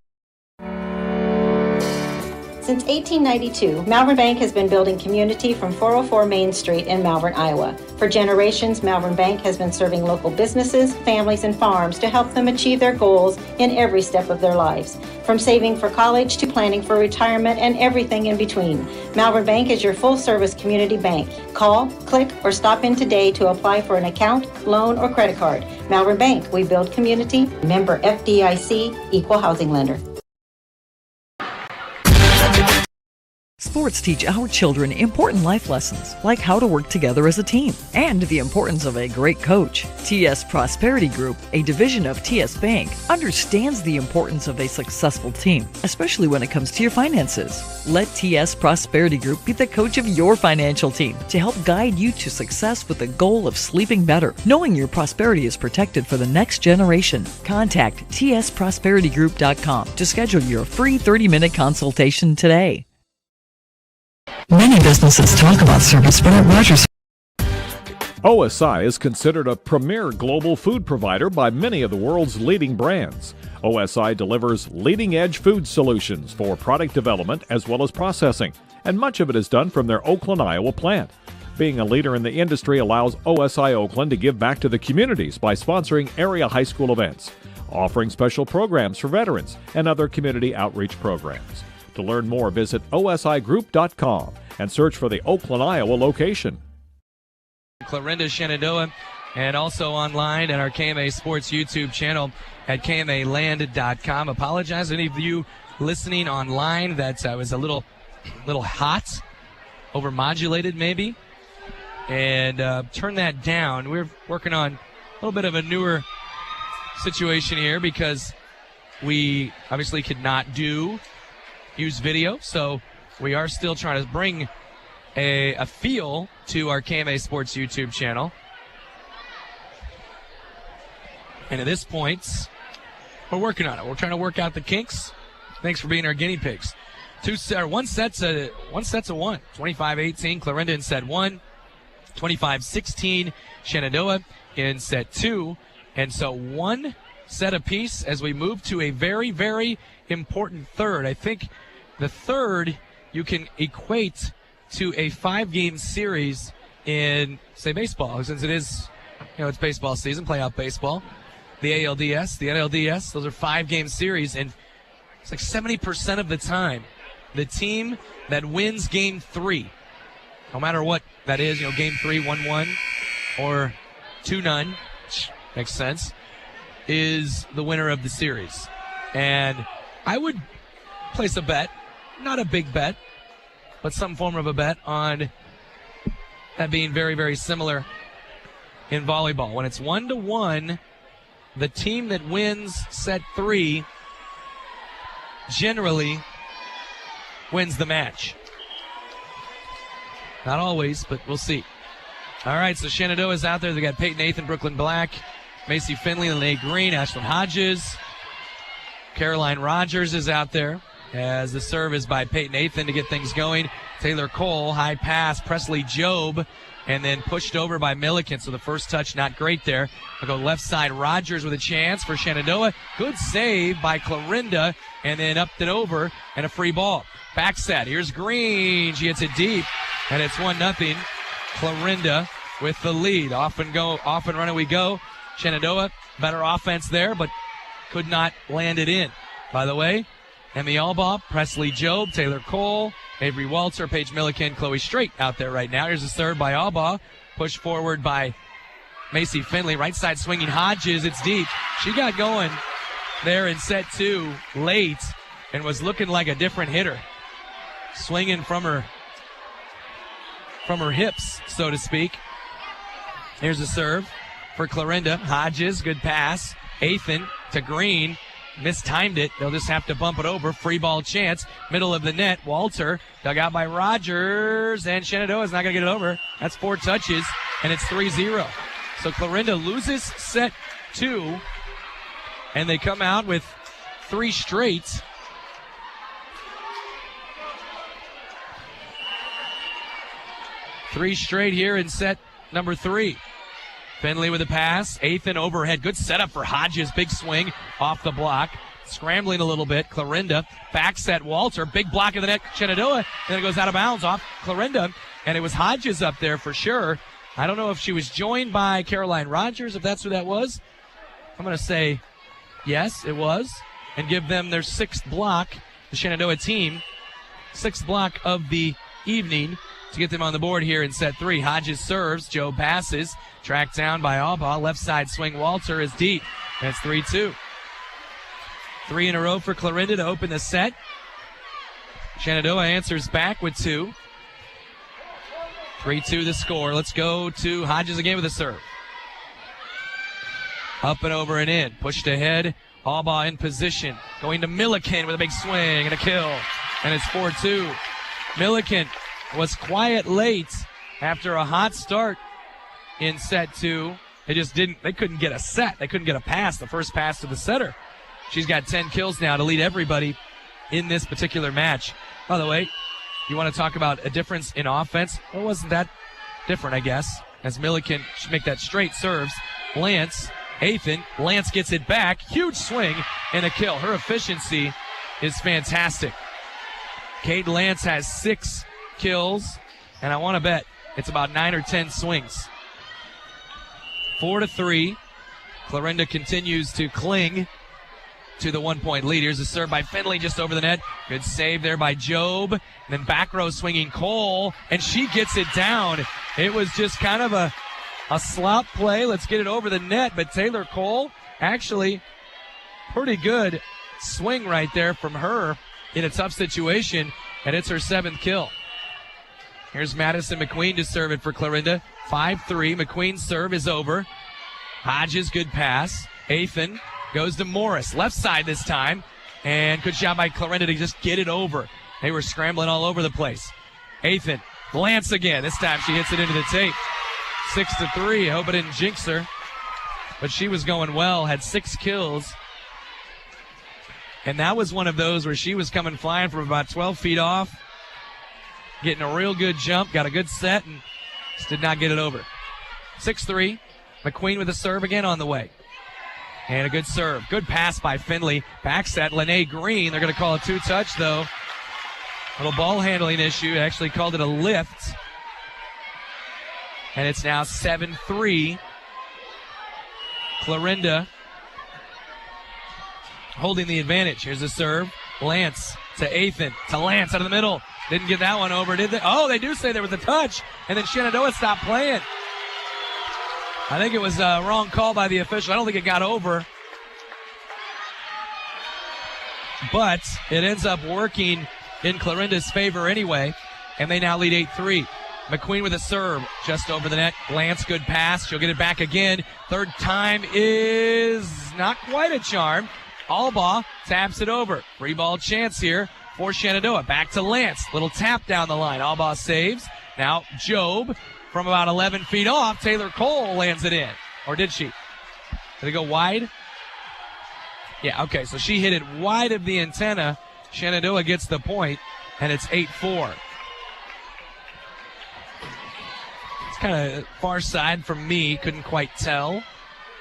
Since 1892, Malvern Bank has been building community from 404 Main Street in Malvern, Iowa. For generations, Malvern Bank has been serving local businesses, families, and farms to help them achieve their goals in every step of their lives. From saving for college to planning for retirement and everything in between, Malvern Bank is your full-service community bank. Call, click, or stop in today to apply for an account, loan, or credit card. Malvern Bank, we build community. Member FDIC, Equal Housing Lender. Sports teach our children important life lessons, like how to work together as a team and the importance of a great coach. TS Prosperity Group, a division of TS Bank, understands the importance of a successful team, especially when it comes to your finances. Let TS Prosperity Group be the coach of your financial team to help guide you to success with the goal of sleeping better, knowing your prosperity is protected for the next generation. Contact tsprosperitygroup.com to schedule your free 30-minute consultation today. Many businesses talk about service, but at Rogers, OSI is considered a premier global food provider by many of the world's leading brands. OSI delivers leading-edge food solutions for product development as well as processing, and much of it is done from their Oakland, Iowa plant. Being a leader in the industry allows OSI Oakland to give back to the communities by sponsoring area high school events, offering special programs for veterans, and other community outreach programs. To learn more, visit osigroup.com and search for the Oakland, Iowa location. Clarinda Shenandoah, and also online at our KMA Sports YouTube channel at KMAland.com. Apologize to any of you listening online that was a little hot, overmodulated maybe, and turn that down. We're working on a little bit of a newer situation here because we obviously could not use video, so we are still trying to bring a feel to our KMA Sports YouTube channel. And at this point, we're working on it. We're trying to work out the kinks. Thanks for being our guinea pigs. One set's a one. 25-18, Clarinda in set 1. 25-16, Shenandoah in set 2. And so one set apiece as we move to a very, very important third. I think the third you can equate to a 5-game series in, say, baseball, since it is, it's baseball season, playoff baseball. The ALDS, the NLDS, those are 5-game series, and it's like 70% of the time, the team that wins game 3, no matter what that is, game 3, 1-1, or 2-0, makes sense, is the winner of the series. And I would place a bet, not a big bet, but some form of a bet on that being very, very similar in volleyball. When it's 1-1, the team that wins set 3 generally wins the match. Not always, but we'll see. All right, so Shenandoah's out there. They got Peyton Nathan, Brooklyn Black, Macy Finley, Lene Green, Ashlyn Hodges. Caroline Rogers is out there as the serve is by Peyton Nathan to get things going. Taylor Cole, high pass, Presley Job, and then pushed over by Milliken. So the first touch not great there. We'll go left side, Rogers with a chance for Shenandoah. Good save by Clarinda, and then upped it over and a free ball. Back set, here's Green. She hits it deep, and it's 1-0. Clarinda with the lead. Off and running we go. Shenandoah, better offense there, but could not land it in. By the way, Emmy Albaugh, Presley Job, Taylor Cole, Avery Walter, Paige Milliken, Chloe Strait out there right now. Here's the serve by Albaugh. Push forward by Macy Finley. Right side swinging Hodges. It's deep. She got going there in set 2 late and was looking like a different hitter. Swinging from her hips, so to speak. Here's the serve. for Clarinda. Hodges, good pass. Athan to Green. Mistimed it. They'll just have to bump it over. Free ball chance. Middle of the net. Walter dug out by Rogers. And Shenandoah is not going to get it over. That's 4 touches. And it's 3-0. So Clarinda loses set 2. And they come out with 3 straight. Three straight here in set number 3. Finley with a pass. Athan overhead. Good setup for Hodges. Big swing off the block. Scrambling a little bit. Clarinda back set. Walter. Big block of the net. Shenandoah. Then it goes out of bounds off Clarinda. And it was Hodges up there for sure. I don't know if she was joined by Caroline Rogers, if that's who that was. I'm going to say yes, it was. And give them their 6th block, the Shenandoah team. 6th block of the evening to get them on the board here in set 3. Hodges serves. Joe passes. Tracked down by Alba. Left side swing. Walter is deep. That's 3-2. 3 in a row for Clarinda to open the set. Shenandoah answers back with 2. 3-2 the score. Let's go to Hodges again with a serve. Up and over and in. Pushed ahead. Alba in position. Going to Milliken with a big swing and a kill. And it's 4-2. Milliken was quiet late after a hot start in set 2. They couldn't get a set. They couldn't get a pass, the first pass to the setter. She's got 10 kills now to lead everybody in this particular match. By the way, you want to talk about a difference in offense? Well, it wasn't that different, I guess, as Milliken should make that straight serves. Lance, Athan, Lance gets it back. Huge swing and a kill. Her efficiency is fantastic. Kate Lance has 6 kills, and I want to bet it's about 9 or 10 swings. 4-3. Clarinda continues to cling to the 1-point lead. Here's a serve by Finley just over the net. Good save there by Job. And then back row swinging Cole, and she gets it down. It was just kind of a slop play. Let's get it over the net, but Taylor Cole, actually pretty good swing right there from her in a tough situation, and it's her 7th kill. Here's Madison McQueen to serve it for Clarinda. 5-3. McQueen's serve is over. Hodges, good pass. Athan goes to Morris. Left side this time. And good job by Clarinda to just get it over. They were scrambling all over the place. Athan, Lance again. This time she hits it into the tape. 6-3. I hope it didn't jinx her. But she was going well. Had 6 kills. And that was one of those where she was coming flying from about 12 feet off. Getting a real good jump. Got a good set and just did not get it over. 6-3. McQueen with a serve again on the way. And a good serve. Good pass by Finley. Back set. Lene Green. They're going to call a 2-touch, though. Little ball handling issue. Actually called it a lift. And it's now 7-3. Clarinda holding the advantage. Here's a serve. Lance to Athan. To Lance out of the middle. Didn't get that one over, did they? Oh, they do say there was a touch. And then Shenandoah stopped playing. I think it was a wrong call by the official. I don't think it got over. But it ends up working in Clarinda's favor anyway. And they now lead 8-3. McQueen with a serve just over the net. Lance, good pass. She'll get it back again. Third time is not quite a charm. Alba taps it over. Free ball chance here for Shenandoah. Back to Lance. Little tap down the line. Alba saves. Now Job from about 11 feet off. Taylor Cole lands it in. Or did she? Did it go wide? Yeah, okay. So she hit it wide of the antenna. Shenandoah gets the point, and it's 8-4. It's kind of far side from me. Couldn't quite tell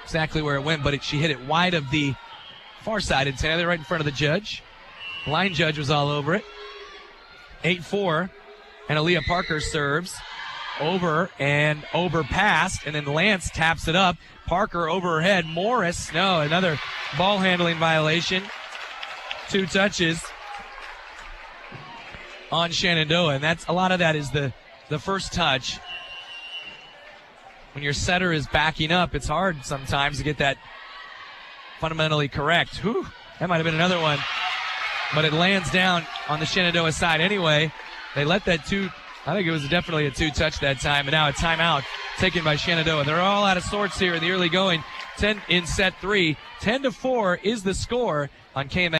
exactly where it went, but she hit it wide of the far side antenna. They're right in front of the judge. Line judge was all over it. 8-4. And Aaliyah Parker serves. Over and overpassed. And then Lance taps it up. Parker over her head. Morris. No, another ball handling violation. 2 touches on Shenandoah. And that's a lot of that is the first touch. When your setter is backing up, it's hard sometimes to get that fundamentally correct. Whew, that might have been another one. But it lands down on the Shenandoah side anyway. They let that I think it was definitely a 2-touch that time. And now a timeout taken by Shenandoah. They're all out of sorts here in the early going. 10 in set 3. 10-4 is the score on KMA.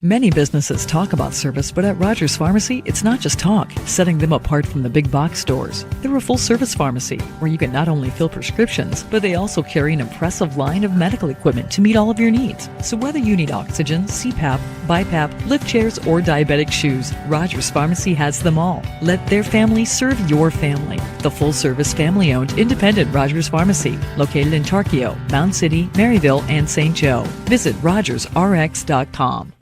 Many businesses talk about service, but at Rogers Pharmacy, it's not just talk, setting them apart from the big box stores. They're a full-service pharmacy where you can not only fill prescriptions, but they also carry an impressive line of medical equipment to meet all of your needs. So whether you need oxygen, CPAP, BiPAP, lift chairs, or diabetic shoes, Rogers Pharmacy has them all. Let their family serve your family. The full-service, family-owned, independent Rogers Pharmacy, located in Tarkio, Mound City, Maryville, and St. Joe. Visit rogersrx.com.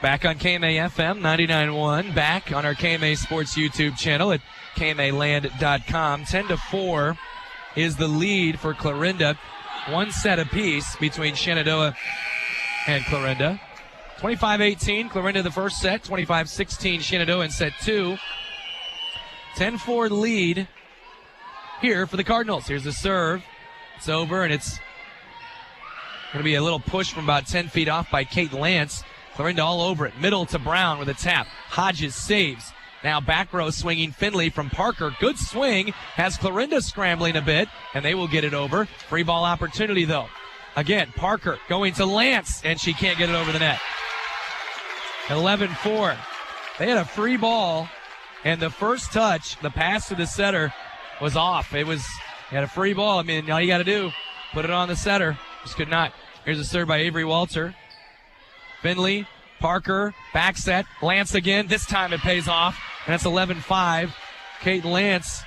Back on KMA FM 99.1, back on our KMA Sports YouTube channel at KMAland.com. 10-4 is the lead for Clarinda. One set apiece between Shenandoah and Clarinda. 25-18, Clarinda the first set. 25-16, Shenandoah in set 2. 10-4 lead here for the Cardinals. Here's the serve. It's over, and it's going to be a little push from about 10 feet off by Kate Lance. Clarinda all over it. Middle to Brown with a tap. Hodges saves. Now back row swinging Finley from Parker. Good swing. Has Clarinda scrambling a bit, and they will get it over. Free ball opportunity, though. Again, Parker going to Lance, and she can't get it over the net. 11-4. They had a free ball, and the first touch, the pass to the setter, was off. It was, had a free ball. I mean, all you got to do, put it on the setter. Just could not. Here's a serve by Avery Walter. Finley, Parker, back set, Lance again. This time it pays off, and that's 11-5. Kate Lance,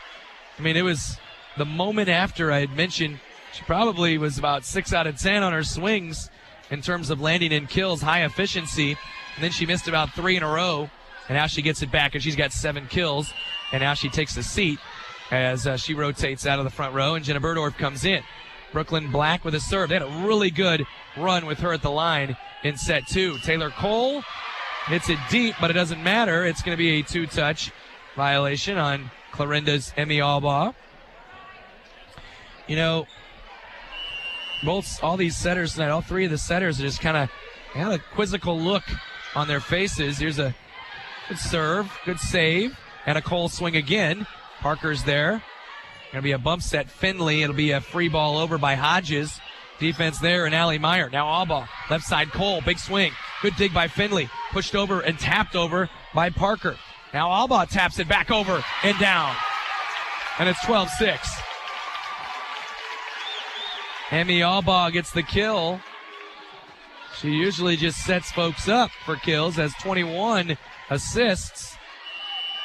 I mean, it was the moment after I had mentioned she probably was about 6 out of 10 on her swings in terms of landing in kills, high efficiency, and then she missed about 3 in a row, and now she gets it back, and she's got 7 kills, and now she takes the seat as she rotates out of the front row, and Jenna Burdorf comes in. Brooklyn Black with a serve. They had a really good run with her at the line in set 2. Taylor Cole hits it deep, but it doesn't matter. It's going to be a 2-touch violation on Clarinda's Emmy Albaugh. You know, all these setters tonight, all 3 of the setters are just kind of have a quizzical look on their faces. Here's a good serve, good save, and a Cole swing again. Parker's there. Going to be a bump set. Finley. It'll be a free ball over by Hodges. Defense there, and Allie Meyer. Now Albaugh. Left side Cole. Big swing. Good dig by Finley. Pushed over and tapped over by Parker. Now Albaugh taps it back over and down. And it's 12-6. Emmy Albaugh gets the kill. She usually just sets folks up for kills, has 21 assists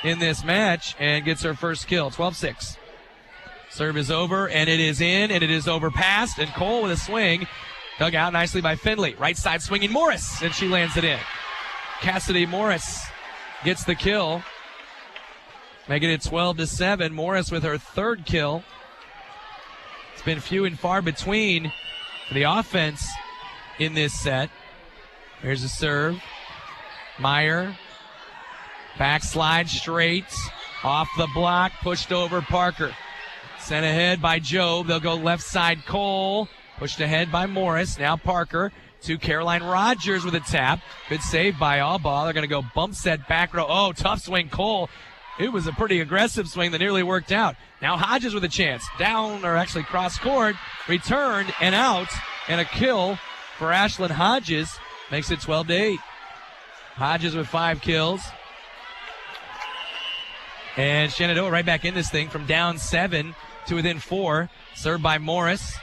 in this match, and gets her first kill. 12-6. Serve is over, and it is in, and it is overpassed, and Cole with a swing. Dug out nicely by Finley. Right side swinging Morris, and she lands it in. Cassidy Morris gets the kill, making it 12-7. Morris with her 3rd kill. It's been few and far between for the offense in this set. Here's a serve. Meyer. Backslide straight. Off the block. Pushed over Parker. Sent ahead by Jobe. They'll go left side Cole. Pushed ahead by Morris. Now Parker to Caroline Rogers with a tap. Good save by Albaugh. They're going to go bump set back row. Oh, tough swing Cole. It was a pretty aggressive swing that nearly worked out. Now Hodges with a chance. Down, or actually cross court. Returned and out. And a kill for Ashlyn Hodges. Makes it 12-8. Hodges with 5 kills. And Shenandoah right back in this thing from down 7 to within 4. Served by Morris.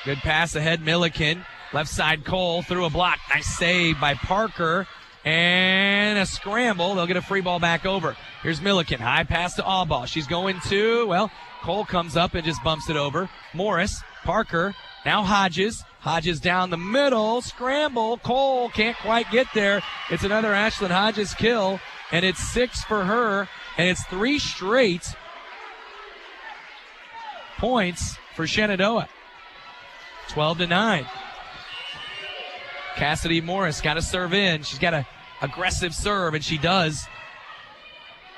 Good pass ahead, Milliken. Left side Cole through a block. Nice save by Parker. And a scramble. They'll get a free ball back over. Here's Milliken. High pass to Albaugh. She's going to, well, Cole comes up and just bumps it over. Morris, Parker, now Hodges. Hodges down the middle. Scramble. Cole can't quite get there. It's another Ashlyn Hodges kill. And it's 6 for her. And it's 3 straight points for Shenandoah. 12-9. Cassidy Morris got to serve in. She's got an aggressive serve, and she does.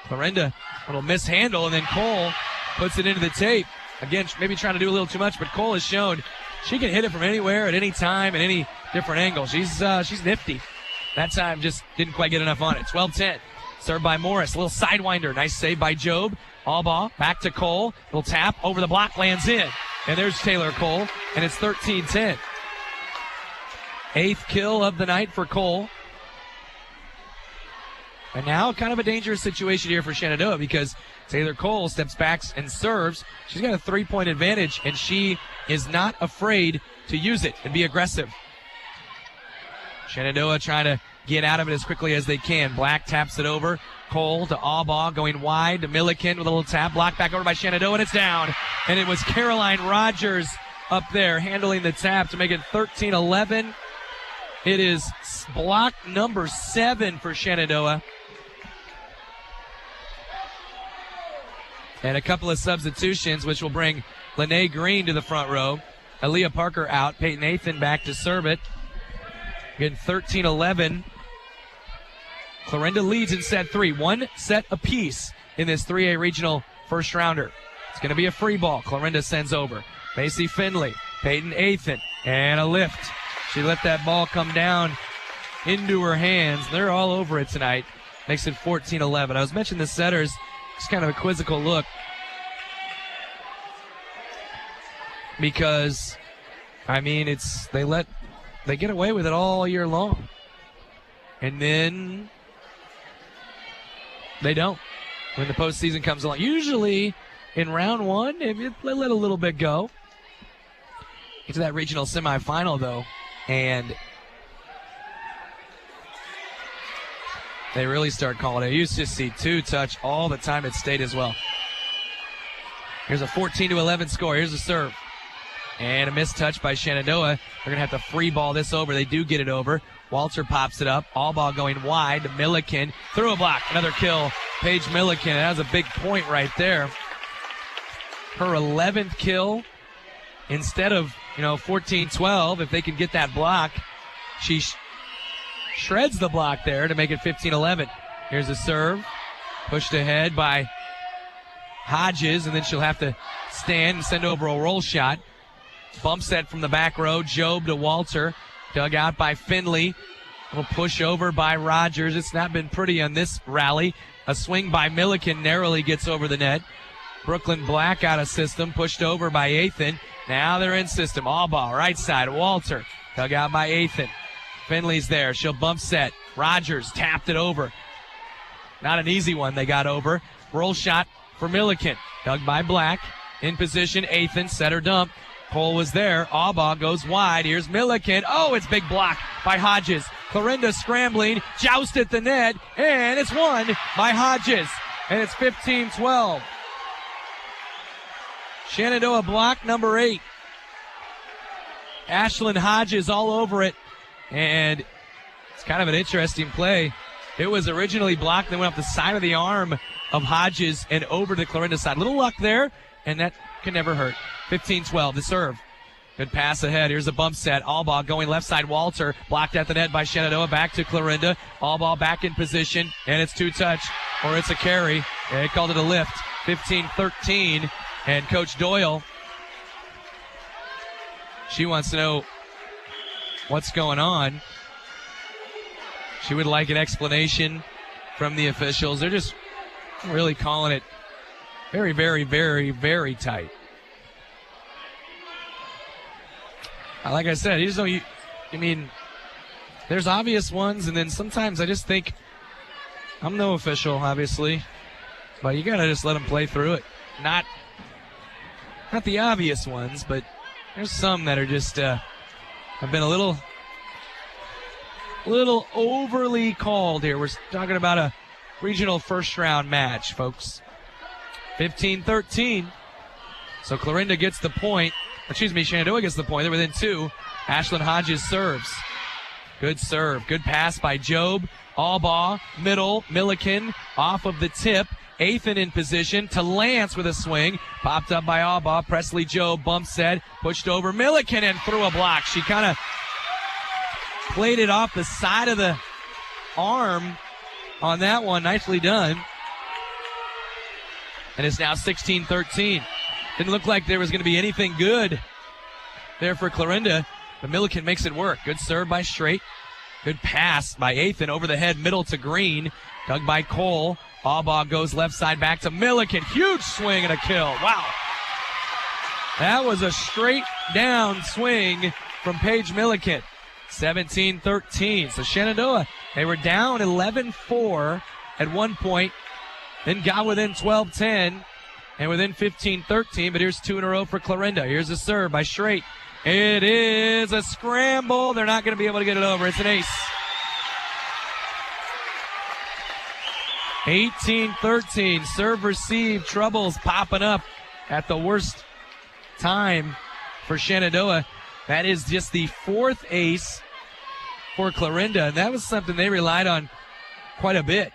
Clarinda, a little mishandle, and then Cole puts it into the tape. Again, maybe trying to do a little too much, but Cole has shown she can hit it from anywhere at any time at any different angle. She's nifty. That time just didn't quite get enough on it. 12-10. Served by Morris. Little sidewinder. Nice save by Job. All ball. Back to Cole. Little tap. Over the block. Lands in. And there's Taylor Cole. And it's 13-10. 8th kill of the night for Cole. And now kind of a dangerous situation here for Shenandoah because Taylor Cole steps back and serves. She's got a 3-point advantage, and she is not afraid to use it and be aggressive. Shenandoah trying to get out of it as quickly as they can. Black taps it over. Cole to Albaugh, going wide to Milliken with a little tap. Blocked back over by Shenandoah, and it's down. And it was Caroline Rogers up there handling the tap to make it 13-11. It is block number 7 for Shenandoah. And a couple of substitutions, which will bring Lene Green to the front row. Aaliyah Parker out. Peyton Nathan back to serve it. Again, 13-11. Clarinda leads in set 3. 1 set apiece in this 3A regional first rounder. It's going to be a free ball. Clarinda sends over. Macy Finley, Peyton Nathan, and a lift. She let that ball come down into her hands. They're all over it tonight. Makes it 14-11. I was mentioning the setters. It's kind of a quizzical look because, I mean, they get away with it all year long, and then they don't when the postseason comes along. Usually in round 1, they let a little bit go. Get to that regional semifinal though, and they really start calling it. You used to see 2-touch all the time at State as well. Here's a 14-11 score. Here's a serve. And a missed touch by Shenandoah. They're going to have to free ball this over. They do get it over. Walter pops it up. All ball going wide to Milliken. Through a block. Another kill. Paige Milliken. That was a big point right there. Her 11th kill. Instead of, 14-12, if they can get that block, she shreds the block there to make it 15-11. Here's a serve. Pushed ahead by Hodges, and then she'll have to stand and send over a roll shot. Bump set from the back row. Job to Walter. Dug out by Finley. A little push over by Rogers. It's not been pretty on this rally. A swing by Milliken narrowly gets over the net. Brooklyn Black out of system. Pushed over by Athan. Now they're in system. All ball. Right side. Walter. Dug out by Athan. Finley's there. She'll bump set. Rogers tapped it over. Not an easy one they got over. Roll shot for Milliken. Dug by Black. In position. Athan set her dump. Cole was there. Albaugh goes wide. Here's Milliken. Oh, it's big block by Hodges. Clarinda scrambling. Joust at the net. And it's won by Hodges. And it's 15-12. Shenandoah block number 8. Ashlyn Hodges all over it. And it's kind of an interesting play. It was originally blocked, then went up the side of the arm of Hodges and over to Clarinda's side. Little luck there, and that can never hurt. 15-12, the serve. Good pass ahead. Here's a bump set. Albaugh going left side. Walter blocked at the net by Shenandoah. Back to Clarinda. Albaugh back in position, and it's 2-touch, or it's a carry. They called it a lift. 15-13, and Coach Doyle, she wants to know what's going on. She would like an explanation from the officials. They're just really calling it very, very, very, very tight. Like I said, there's obvious ones, and then sometimes I just think, I'm no official, obviously, but you gotta just let them play through it. Not the obvious ones, but there's some that are just have been a little overly called here. We're talking about a regional first round match, folks. 15-13. So Clarinda gets the point. Shenandoah gets the point. They're within 2. Ashlyn Hodges serves. Good serve. Good pass by Job. Albaugh, middle, Milliken off of the tip. Athan in position to Lance with a swing. Popped up by Albaugh. Presley Job bump set. Pushed over Milliken and threw a block. She kind of played it off the side of the arm on that one. Nicely done. And it's now 16-13. Didn't look like there was going to be anything good there for Clarinda, but Milliken makes it work. Good serve by Straight. Good pass by Athan over the head, middle to Green. Dug by Cole. Allbaugh goes left side back to Milliken. Huge swing and a kill. Wow. That was a straight down swing from Paige Milliken. 17-13. So Shenandoah, they were down 11-4 at one point, then got within 12-10 and within 15-13. But here's two in a row for Clarinda. Here's a serve by Straight. It is a scramble. They're not going to be able to get it over. It's an ace. 18-13. Serve receive troubles popping up at the worst time for Shenandoah. That is just the fourth ace for Clarinda, and that was something they relied on quite a bit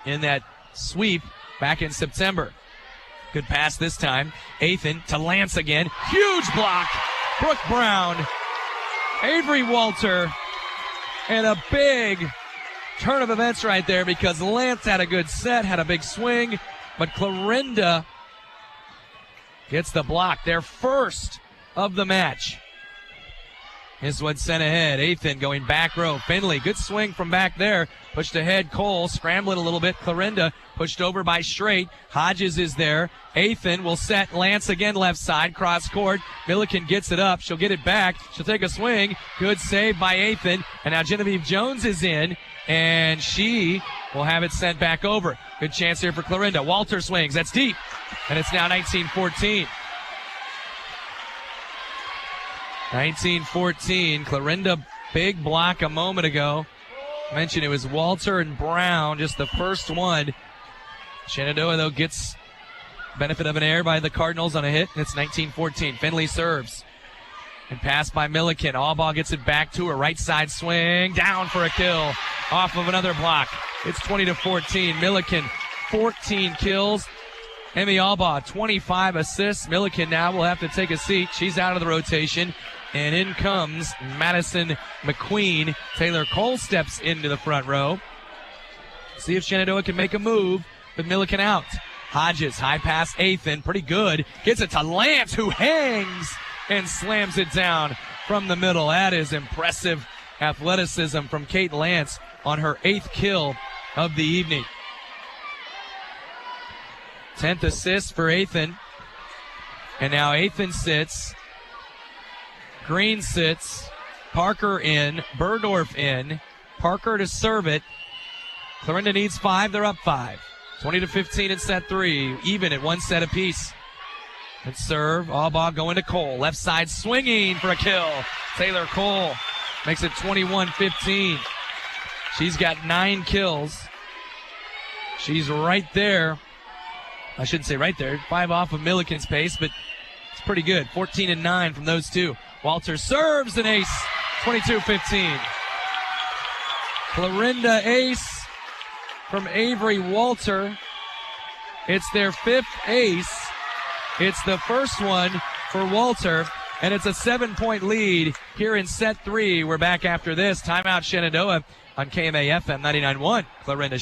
in that sweep back in September. Good pass this time. Athan to Lance again. Huge block. Brooke Brown, Avery Walter, and a big turn of events right there because Lance had a good set, had a big swing, but Clarinda gets the block. Their first of the match. This one sent ahead. Athan going back row. Finley, good swing from back there. Pushed ahead. Cole scrambling a little bit. Clarinda pushed over by Straight. Hodges is there. Athan will set Lance again left side. Cross court. Milliken gets it up. She'll get it back. She'll take a swing. Good save by Athan. And now Genevieve Jones is in. And she will have it sent back over. Good chance here for Clarinda. Walter swings. That's deep. And it's now 19-14. 19-14. Clarinda, big block a moment ago. Mentioned it was Walter and Brown, just the first one. Shenandoah, though, gets benefit of an error by the Cardinals on a hit, and it's 19-14. Finley serves. And pass by Milliken. Allbaugh gets it back to her. Right side swing. Down for a kill. Off of another block. It's 20-14. Milliken, 14 kills. Emmy Allbaugh, 25 assists. Milliken now will have to take a seat. She's out of the rotation. And in comes Madison McQueen. Taylor Cole steps into the front row. See if Shenandoah can make a move with Milliken out. Hodges, high pass, Athan, pretty good. Gets it to Lance, who hangs and slams it down from the middle. That is impressive athleticism from Kate Lance on her 8th kill of the evening. 10th assist for Athan. And now Athan sits. Green sits. Parker in. Burdorf in. Parker to serve it. Clarinda needs 5. They're up 5. 20-15 in set 3. Even at one set apiece. And serve. Allbaugh going to Cole. Left side swinging for a kill. Taylor Cole makes it 21-15. She's got 9 kills. She's right there. I shouldn't say right there. 5 off of Milliken's pace, but it's pretty good. 14-9 from those two. Walter serves an ace. 22-15. Clarinda ace from Avery Walter. It's their 5th ace. It's the first one for Walter, and it's a 7-point lead here in set 3. We're back after this. Timeout Shenandoah on KMA-FM 99.1. Clarinda.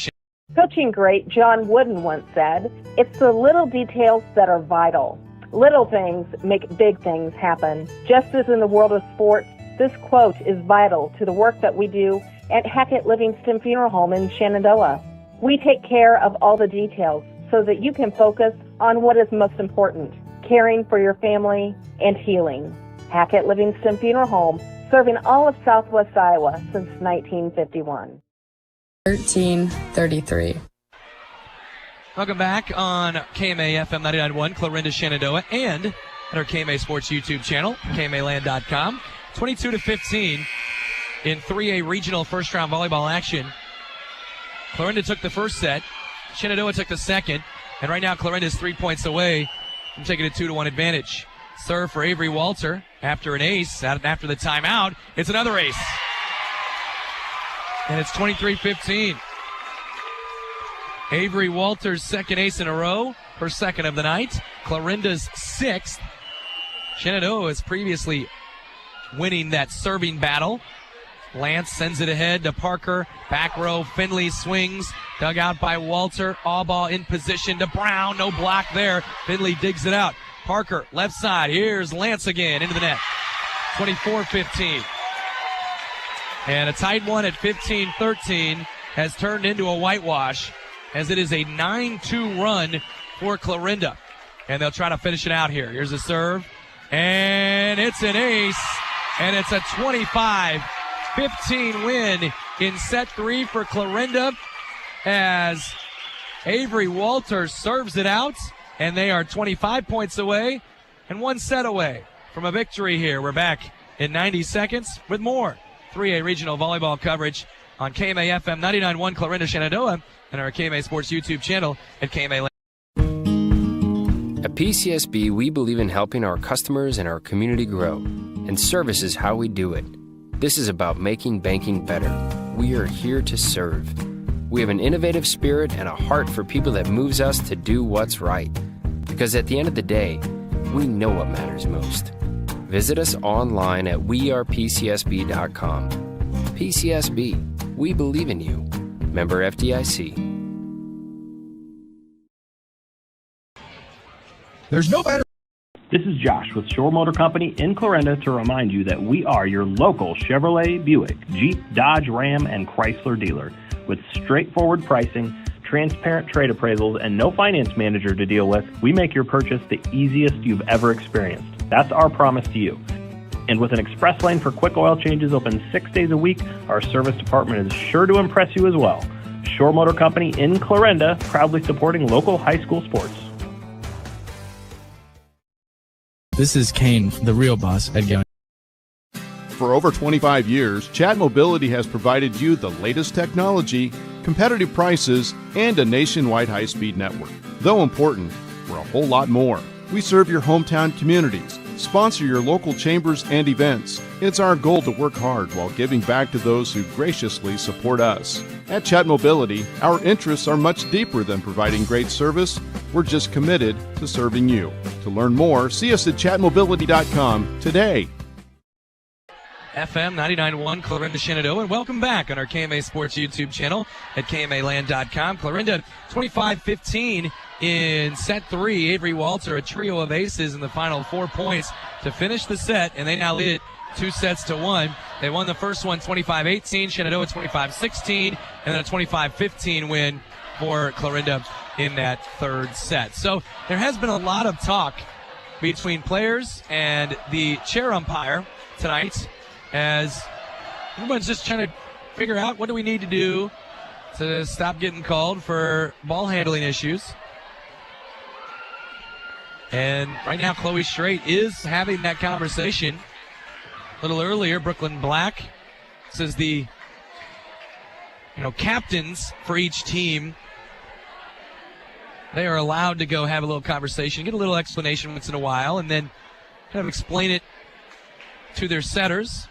Coaching great John Wooden once said, "It's the little details that are vital. Little things make big things happen." Just as in the world of sports, this quote is vital to the work that we do at Hackett Livingston Funeral Home in Shenandoah. We take care of all the details so that you can focus on what is most important, caring for your family and healing. Hackett Livingston Funeral Home, serving all of Southwest Iowa since 1951. 13:33. Welcome back on KMA-FM 99.1, Clarinda Shenandoah, and at our KMA Sports YouTube channel, KMAland.com. 22-15 in 3A regional first-round volleyball action. Clarinda took the first set. Shenandoah took the second. And right now, Clarinda is 3 points away from taking a 2-1 advantage. Serve for Avery Walter after an ace. After the timeout, it's another ace. And it's 23-15. Avery Walter's second ace in a row, her second of the night. Clarinda's 6th. Shenandoah was previously winning that serving battle. Lance sends it ahead to Parker. Back row, Finley swings. Dug out by Walter. Allbaugh in position to Brown. No block there. Finley digs it out. Parker, left side. Here's Lance again into the net. 24-15. And a tight one at 15-13 has turned into a whitewash as it is a 9-2 run for Clarinda. And they'll try to finish it out here. Here's a serve, and it's an ace, and it's a 25-15 win in set 3 for Clarinda as Avery Walters serves it out, and they are 25 points away and 1 set away from a victory here. We're back in 90 seconds with more 3A regional volleyball coverage on KMA FM 99.1 Clarinda, Shenandoah, and our KMA Sports YouTube channel at KMA Land. At PCSB, we believe in helping our customers and our community grow, and service is how we do it. This is about making banking better. We are here to serve. We have an innovative spirit and a heart for people that moves us to do what's right. Because at the end of the day, we know what matters most. Visit us online at wearepcsb.com. PCSB, we believe in you. Member FDIC. There's no better. This is Josh with Shore Motor Company in Clarinda to remind you that we are your local Chevrolet, Buick, Jeep, Dodge, Ram, and Chrysler dealer. With straightforward pricing, transparent trade appraisals, and no finance manager to deal with, we make your purchase the easiest you've ever experienced. That's our promise to you. And with an express lane for quick oil changes open 6 days a week, our service department is sure to impress you as well. Shore Motor Company in Clarinda, proudly supporting local high school sports. This is Kane, the real boss at Going. For over 25 years, Chat Mobility has provided you the latest technology, competitive prices, and a nationwide high-speed network. Though important, we're a whole lot more. We serve your hometown communities, sponsor your local chambers and events. It's our goal to work hard while giving back to those who graciously support us. At Chat Mobility, our interests are much deeper than providing great service. We're just committed to serving you. To learn more, see us at chatmobility.com today. FM 99.1 Clarinda, Shenandoah, and welcome back on our KMA Sports YouTube channel at KMAland.com. Clarinda 25-15 in set 3. Avery Walter, a trio of aces in the final 4 points to finish the set, and they now lead it 2-1. They won the first one 25-18, Shenandoah 25-16, and then a 25-15 win for Clarinda in that third set. So there has been a lot of talk between players and the chair umpire tonight, as everyone's just trying to figure out what do we need to do to stop getting called for ball handling issues. And right now, Chloe Straight is having that conversation. A little earlier, Brooklyn Black says the captains for each team, they are allowed to go have a little conversation, get a little explanation once in a while, and then kind of explain it to their setters.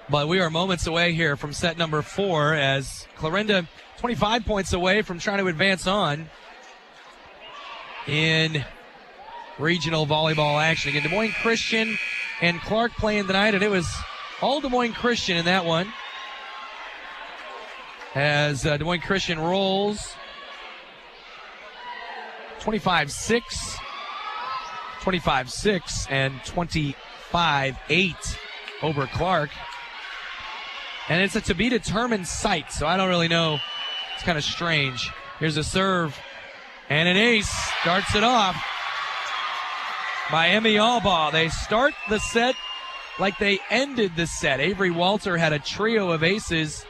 But we are moments away here from set number 4 as Clarinda 25 points away from trying to advance on in regional volleyball action. Again, Des Moines Christian and Clark playing tonight, and it was all Des Moines Christian in that one. As Des Moines Christian rolls 25-6, 25-6, and 25-8 over Clark. And it's a to-be-determined sight, so I don't really know. It's kind of strange. Here's a serve, and an ace starts it off by Emmy Albaugh. They start the set like they ended the set. Avery Walter had a trio of aces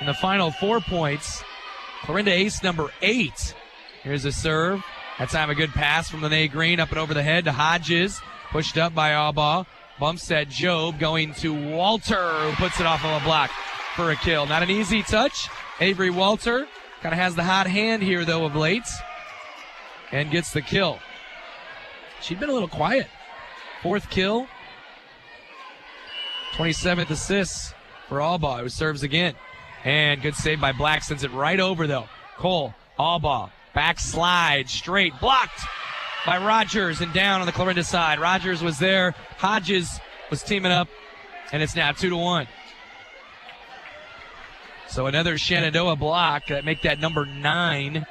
in the final 4 points. Clarinda ace number 8. Here's a serve. That time a good pass from Lene Green up and over the head to Hodges. Pushed up by Albaugh. Bumps at Job, going to Walter, who puts it off of a block for a kill. Not an easy touch. Avery Walter kind of has the hot hand here, though, of late, and gets the kill. She'd been a little quiet. 4th kill. 27th assist for Albaugh, who serves again. And good save by Black, sends it right over, though. Cole, Albaugh, backslide, straight, blocked by Rogers, and down on the Clarinda side. Rogers was there. Hodges was teaming up, and it's now 2-1. So another Shenandoah block that make that number 9.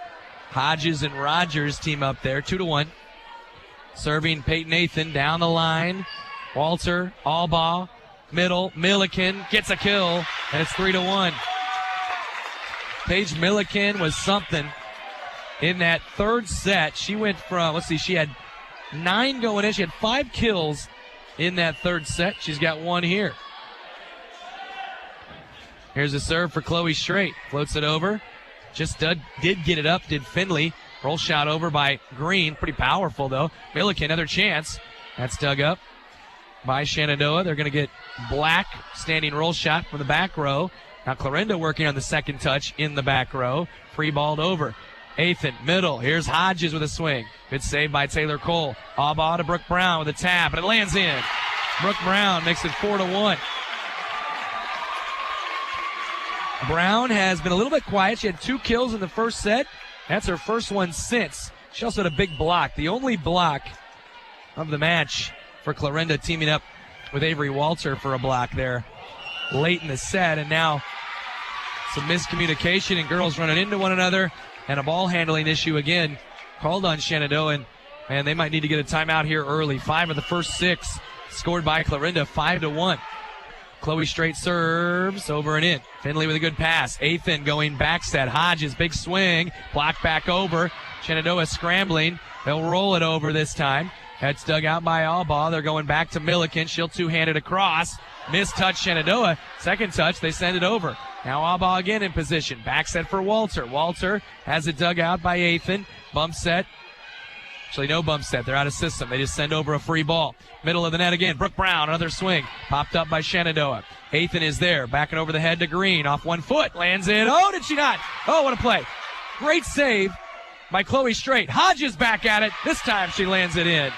Hodges and Rogers team up there, 2-1. Serving Peyton Nathan down the line. Walter, Albaugh, middle, Milliken gets a kill And it's 3-1. Paige Milliken was something in that third set. She went from, she had 9 going in. She had 5 kills in that third set. She's got 1 here. Here's a serve for Chloe Straight. Floats it over. Just did get it up, did Finley. Roll shot over by Green. Pretty powerful, though. Milliken, another chance. That's dug up by Shenandoah. They're going to get Black standing roll shot from the back row. Now Clarinda working on the second touch in the back row. Free balled over. Athan, middle. Here's Hodges with a swing. Good save by Taylor Cole. All to Brooke Brown with a tap, and it lands in. Brooke Brown makes it 4-1. Brown has been a little bit quiet. She had 2 kills in the first set. That's her first one since. She also had a big block. The only block of the match for Clarinda, teaming up with Avery Walter for a block there late in the set. And now some miscommunication and girls running into one another and a ball handling issue again called on Shenandoah. And they might need to get a timeout here early. 5 of the first 6 scored by Clarinda, 5-1. Chloe Straight serves over and in. Finley with a good pass. Athan going back set. Hodges, big swing. Blocked back over. Shenandoah scrambling. They'll roll it over this time. That's dug out by Albaugh. They're going back to Milliken. She'll two-hand it across. Missed touch Shenandoah. Second touch, they send it over. Now Albaugh again in position. Back set for Walter. Walter has it dug out by Athan. Bump set. Actually, no bump set. They're out of system. They just send over a free ball. Middle of the net again. Brooke Brown, another swing. Popped up by Shenandoah. Athan is there. Backing over the head to Green. Off 1 foot. Lands in. Oh, did she not? Oh, what a play. Great save by Chloe Straight. Hodges back at it. This time she lands it in.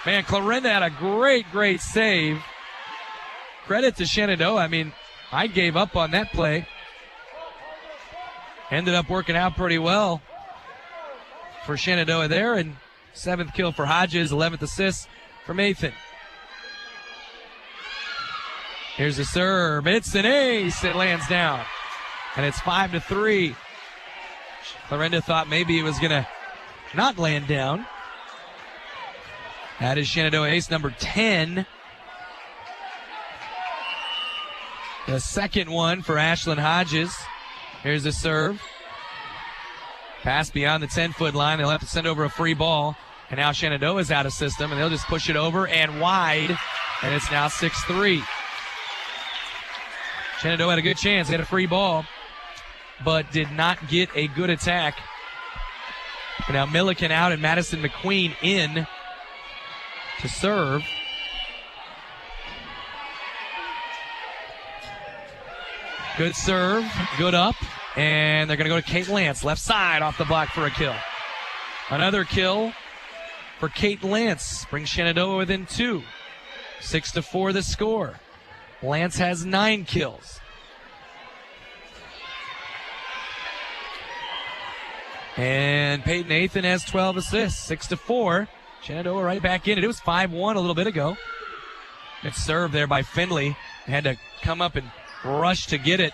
Man, Clarinda had a great save. Credit to Shenandoah. I mean, I gave up on that play. Ended up working out pretty well for Shenandoah there, and 7th kill for Hodges, 11th assist from Athan. Here's a serve. It's an ace. It lands down. And it's 5-3. Clarinda thought maybe it was going to not land down. That is Shenandoah ace number 10. The second one for Ashlyn Hodges. Here's a serve. Pass beyond the 10-foot line. They'll have to send over a free ball. And now Shenandoah's out of system, and they'll just push it over and wide. And it's now 6-3. Shenandoah had a good chance. They had a free ball, but did not get a good attack. And now Milliken out and Madison McQueen in to serve. Good serve, good up. And they're going to go to Kate Lance, left side off the block for a kill. Another kill for Kate Lance. Brings Shenandoah within 2. 6-4 the score. Lance has 9 kills. And Peyton Athan has 12 assists. 6-4. Shenandoah right back in it. It was 5-1 a little bit ago. It's served there by Finley. They had to come up and rush to get it.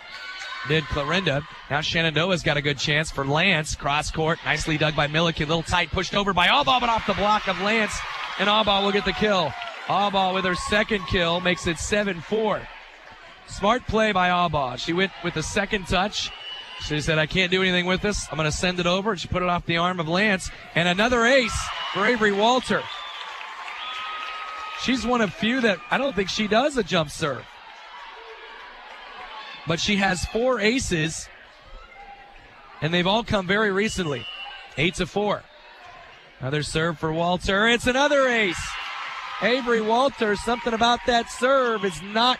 Did Clarinda. Now Shenandoah's got a good chance for Lance. Cross court. Nicely dug by Milliken. Little tight. Pushed over by Albaugh, but off the block of Lance. And Albaugh will get the kill. Albaugh with her second kill makes it 7-4. Smart play by Albaugh. She went with the second touch. She said, I can't do anything with this. I'm going to send it over. And she put it off the arm of Lance. And another ace for Avery Walter. She's one of few that I don't think she does a jump serve. But she has 4 aces, and they've all come very recently. 8-4. Another serve for Walter. It's another ace. Avery Walter, something about that serve is not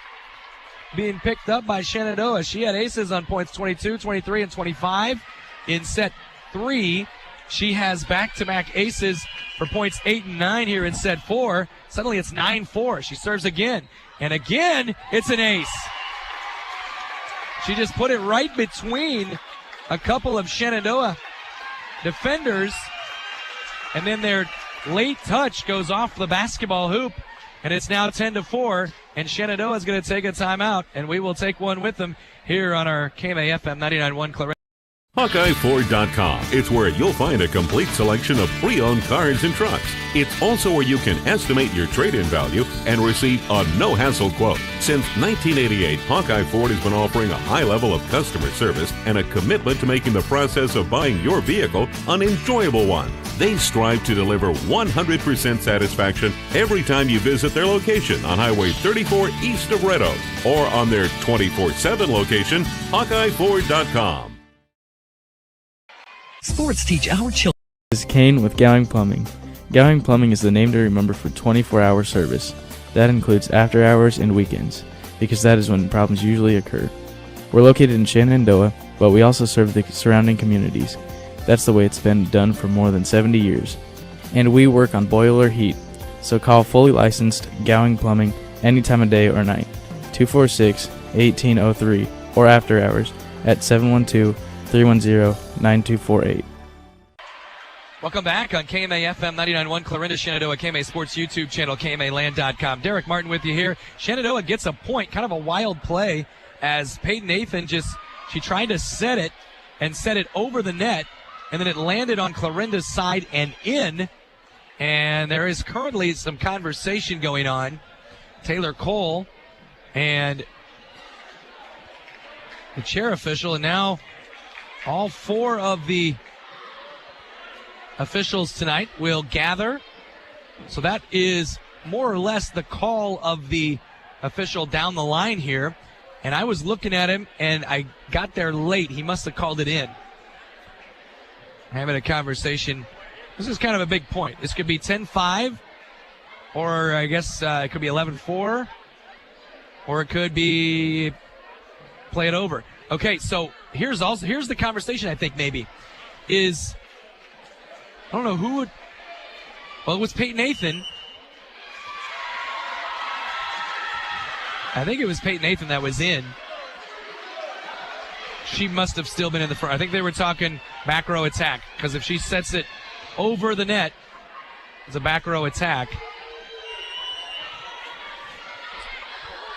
being picked up by Shenandoah. She had aces on points 22, 23, and 25. In set 3, she has back-to-back aces for points 8 and 9 here in set 4. Suddenly it's 9-4. She serves again. And again, it's an ace. She just put it right between a couple of Shenandoah defenders, and then their late touch goes off the basketball hoop, and it's now 10-4, and Shenandoah is going to take a timeout, and we will take one with them here on our KMA FM 99.1 Clarinda. HawkeyeFord.com. It's where you'll find a complete selection of pre-owned cars and trucks. It's also where you can estimate your trade-in value and receive a no-hassle quote. Since 1988, Hawkeye Ford has been offering a high level of customer service and a commitment to making the process of buying your vehicle an enjoyable one. They strive to deliver 100% satisfaction every time you visit their location on Highway 34 east of Red Oak or on their 24/7 location, HawkeyeFord.com. Sports teach our children. This is Kane with Gowing Plumbing. Gowing Plumbing is the name to remember for 24-hour service. That includes after hours and weekends, because that is when problems usually occur. We're located in Shenandoah, but we also serve the surrounding communities. That's the way it's been done for more than 70 years. And we work on boiler heat, so call fully licensed Gowing Plumbing any time of day or night. 246-1803 or after hours at 712-310-9248. Welcome back on KMA FM 99.1 Clarinda, Shenandoah, KMA Sports YouTube channel, KMAland.com. Derek Martin with you here. Shenandoah gets a point, kind of a wild play, as Peyton Nathan she tried to set it over the net, and then it landed on Clarinda's side and in, and there is currently some conversation going on. Taylor Cole and the chair official, and now all four of the officials tonight will gather. So that is more or less the call of the official down the line here. And I was looking at him, and I got there late. He must have called it in. Having a conversation. This is kind of a big point. This could be 10-5, or I guess it could be 11-4, or it could be play it over. Okay, so here's the conversation I think maybe is, I don't know who would, well, it was Peyton Nathan. I think it was Peyton Nathan that was in. She must have still been in the front. I think they were talking back row attack, because if she sets it over the net, it's a back row attack.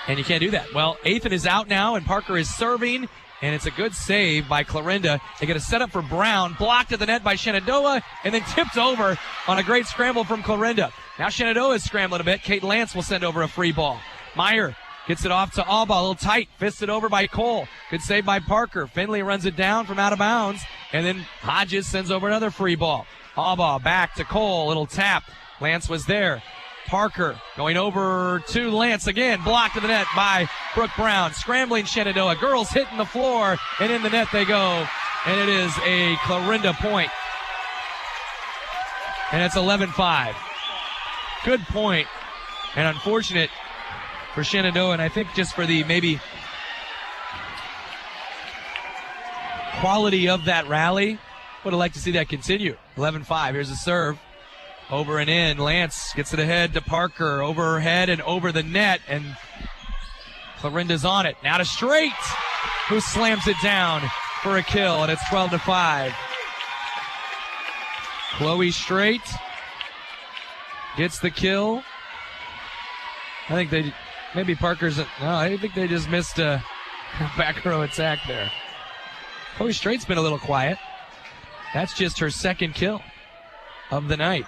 And you can't do that. Well, Athan is out now, and Parker is serving, and it's a good save by Clarinda. They get a setup for Brown, blocked at the net by Shenandoah, and then tipped over on a great scramble from Clarinda. Now Shenandoah is scrambling a bit. Kate Lance will send over a free ball. Meyer gets it off to Alba, a little tight, fisted over by Cole. Good save by Parker. Finley runs it down from out of bounds, and then Hodges sends over another free ball. Alba back to Cole, little tap. Lance was there. Parker going over to Lance again, blocked to the net by Brooke Brown. Scrambling Shenandoah. Girls hitting the floor, and in the net they go. And it is a Clarinda point. And it's 11-5. Good point, and unfortunate for Shenandoah, and I think just for the maybe quality of that rally, would have liked to see that continue. 11-5. Here's a serve. Over and in. Lance gets it ahead to Parker. Over her head and over the net. And Clarinda's on it. Now to Straight, who slams it down for a kill. And it's 12-5. Chloe Straight gets the kill. I think maybe Parker's, no, I think they just missed a back row attack there. Chloe Straight's been a little quiet. That's just her second kill of the night.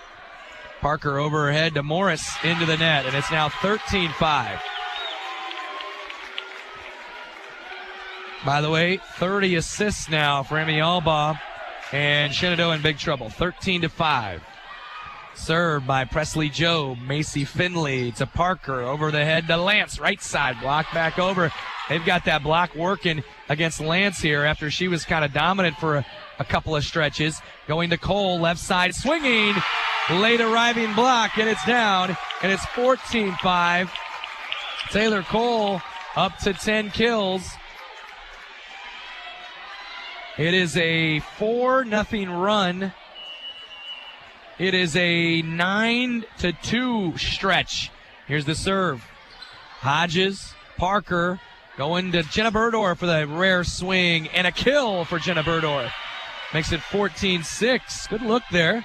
Parker over her head to Morris into the net, and it's now 13-5. By the way, 30 assists now for Emmy Alba, and Shenandoah in big trouble. 13-5. Served by Presley Joe. Macy Finley to Parker. Over the head to Lance. Right side. Block back over. They've got that block working against Lance here after she was kind of dominant for a couple of stretches. Going to Cole. Left side swinging. Late arriving block, and it's down. And it's 14-5. Taylor Cole up to 10 kills. It is a 4-0 run. It is a 9-2 stretch. Here's the serve. Hodges, Parker, going to Jenna Burdor for the rare swing, and a kill for Jenna Burdor. Makes it 14-6. Good look there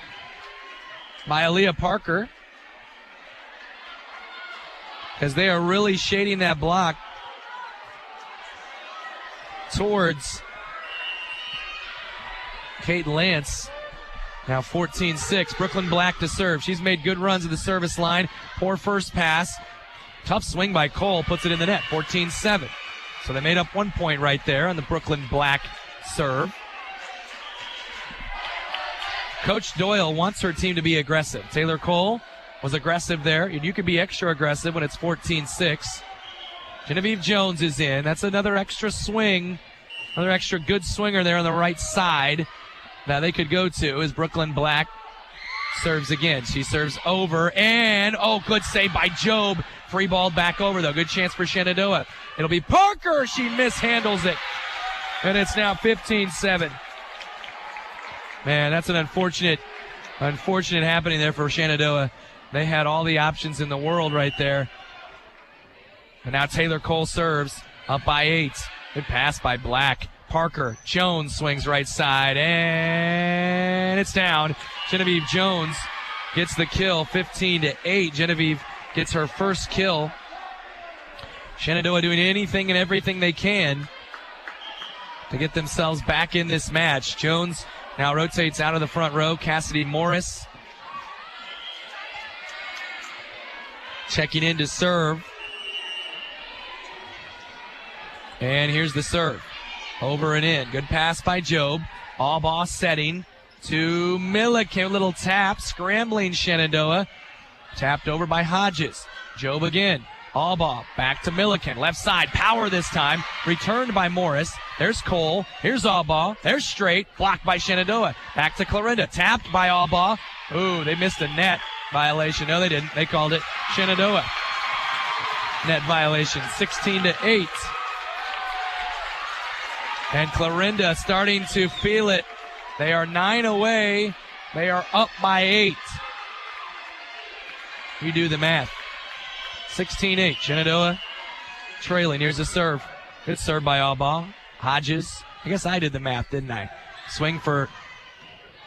by Aaliyah Parker, as they are really shading that block towards Kate Lance. Now 14-6. Brooklyn Black to serve. She's made good runs at the service line. Poor first pass. Tough swing by Cole. Puts it in the net. 14-7. So they made up 1 point right there on the Brooklyn Black serve. Coach Doyle wants her team to be aggressive. Taylor Cole was aggressive there, and you can be extra aggressive when it's 14-6. Genevieve Jones is in. That's another extra swing. Another extra good swinger there on the right side that they could go to as Brooklyn Black serves again. She serves over, and, good save by Job. Free ball back over, though. Good chance for Shenandoah. It'll be Parker. She mishandles it. And it's now 15-7. Man, that's an unfortunate happening there for Shenandoah. They had all the options in the world right there. And now Taylor Cole serves up by 8. Good pass by Black. Parker. Jones swings right side, and it's down. Genevieve Jones gets the kill, 15-8. Genevieve gets her first kill. Shenandoah doing anything and everything they can to get themselves back in this match. Jones now rotates out of the front row. Cassidy Morris checking in to serve. And here's the serve. Over and in. Good pass by Job. Allbaugh setting to Milliken. Little tap. Scrambling Shenandoah. Tapped over by Hodges. Job again. Allbaugh back to Milliken. Left side. Power this time. Returned by Morris. There's Cole. Here's Allbaugh. There's straight. Blocked by Shenandoah. Back to Clarinda. Tapped by Allbaugh. Ooh, they missed a net violation. No, they didn't. They called it Shenandoah. Net violation. 16-8. And Clarinda starting to feel it. They are 9 away. They are up by 8. You do the math. 16-8. Shenandoah trailing. Here's the serve. Good serve by Allbaugh. Hodges. I guess I did the math, didn't I? Swing for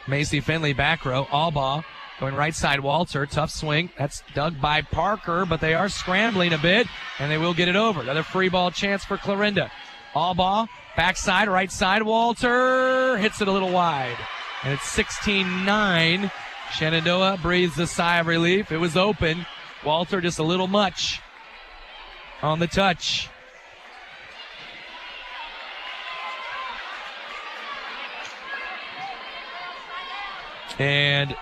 Macy Finley, back row. Allbaugh going right side. Walter. Tough swing. That's dug by Parker, but they are scrambling a bit, and they will get it over. Another free ball chance for Clarinda. Allbaugh. Backside, right side, Walter hits it a little wide. And it's 16-9. Shenandoah breathes a sigh of relief. It was open. Walter just a little much on the touch. And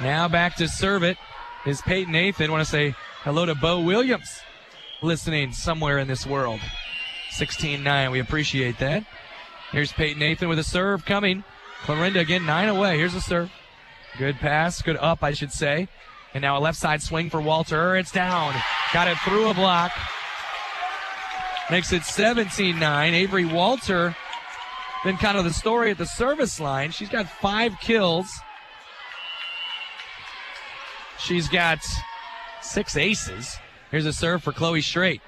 now back to serve it is Peyton Nathan. I want to say hello to Bo Williams listening somewhere in this world. 16-9. We appreciate that. Here's Peyton Nathan with a serve coming. Clarinda again, 9 away. Here's a serve. Good pass. Good up, I should say. And now a left side swing for Walter. It's down. Got it through a block. Makes it 17-9. Avery Walter, been kind of the story at the service line. She's got 5 kills. She's got 6 aces. Here's a serve for Chloe Straight.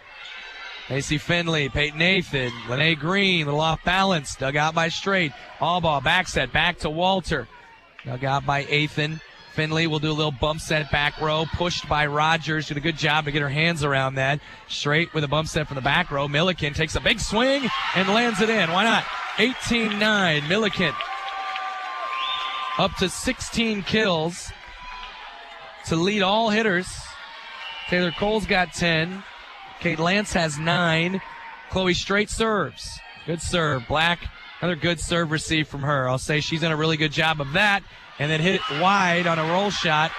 Macy Finley, Peyton Nathan, Lene Green, little off balance, dug out by Straight. Allbaugh, back set, back to Walter. Dug out by Athan. Finley will do a little bump set back row, pushed by Rogers. Did a good job to get her hands around that. Straight with a bump set from the back row. Milliken takes a big swing and lands it in. Why not? 18-9. Milliken up to 16 kills to lead all hitters. Taylor Cole's got 10. Kate Lance has 9. Chloe Straight serves. Good serve. Black, another good serve received from her. I'll say she's done a really good job of that. And then hit it wide on a roll shot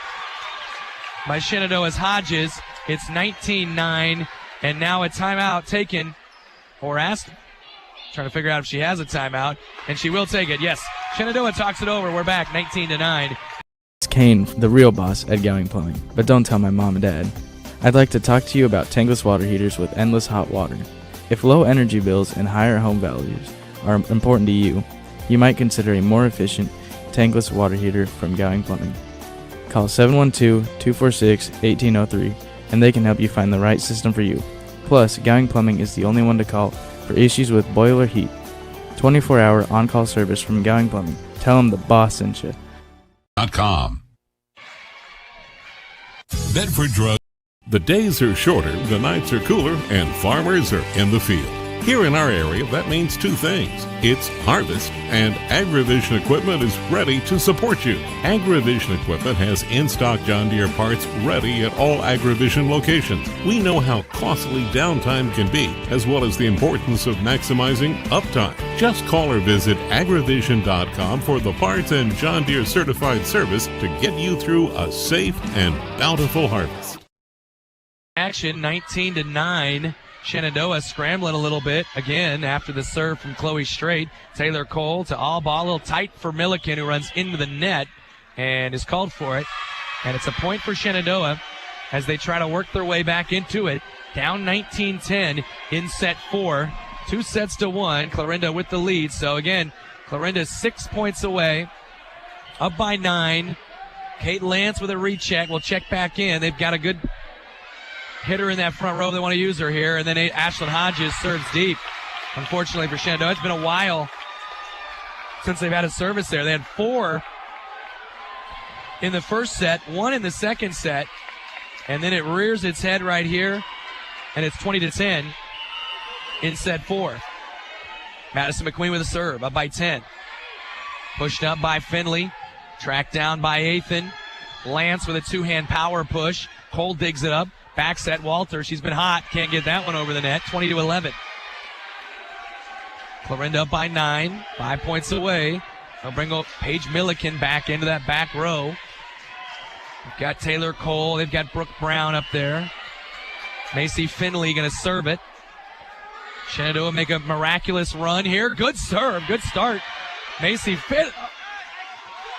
by Shenandoah's Hodges. It's 19-9. And now a timeout taken or asked. Trying to figure out if she has a timeout. And she will take it. Yes. Shenandoah talks it over. We're back 19-9. It's Kane, the real boss at Gowing Plumbing. But don't tell my mom and dad. I'd like to talk to you about tankless water heaters with endless hot water. If low energy bills and higher home values are important to you, you might consider a more efficient tankless water heater from Gowing Plumbing. Call 712-246-1803 and they can help you find the right system for you. Plus, Gowing Plumbing is the only one to call for issues with boiler heat. 24-hour on-call service from Gowing Plumbing. Tell them the boss sent you. .com. Bedford Drug. The days are shorter, the nights are cooler, and farmers are in the field. Here in our area, that means two things. It's harvest, and AgriVision equipment is ready to support you. AgriVision equipment has in-stock John Deere parts ready at all AgriVision locations. We know how costly downtime can be, as well as the importance of maximizing uptime. Just call or visit agrivision.com for the parts and John Deere certified service to get you through a safe and bountiful harvest. Action 19-9. Shenandoah scrambling a little bit again after the serve from Chloe Strait. Taylor Cole to Allball, a little tight for Milliken, who runs into the net and is called for it. And it's a point for Shenandoah as they try to work their way back into it. Down 19-10 in set 4. 2-1. Clarinda with the lead. So again, Clarinda 6 points away. Up by 9. Kate Lance with a recheck. Will check back in. They've got a good hitter in that front row. They want to use her here. And then Ashlyn Hodges serves deep. Unfortunately for Shenandoah, it's been a while since they've had a service there. They had 4 in the first set, 1 in the second set. And then it rears its head right here. And it's 20-10 in set 4. Madison McQueen with a serve, up by 10. Pushed up by Finley. Tracked down by Athan. Lance with a two-hand power push. Cole digs it up. Back set Walter. She's been hot. Can't get that one over the net. 20-11. Clarinda up by 9. 5 points away. They'll bring Paige Milliken back into that back row. They've got Taylor Cole. They've got Brooke Brown up there. Macy Finley going to serve it. Shenandoah make a miraculous run here. Good serve. Good start. Macy Finley.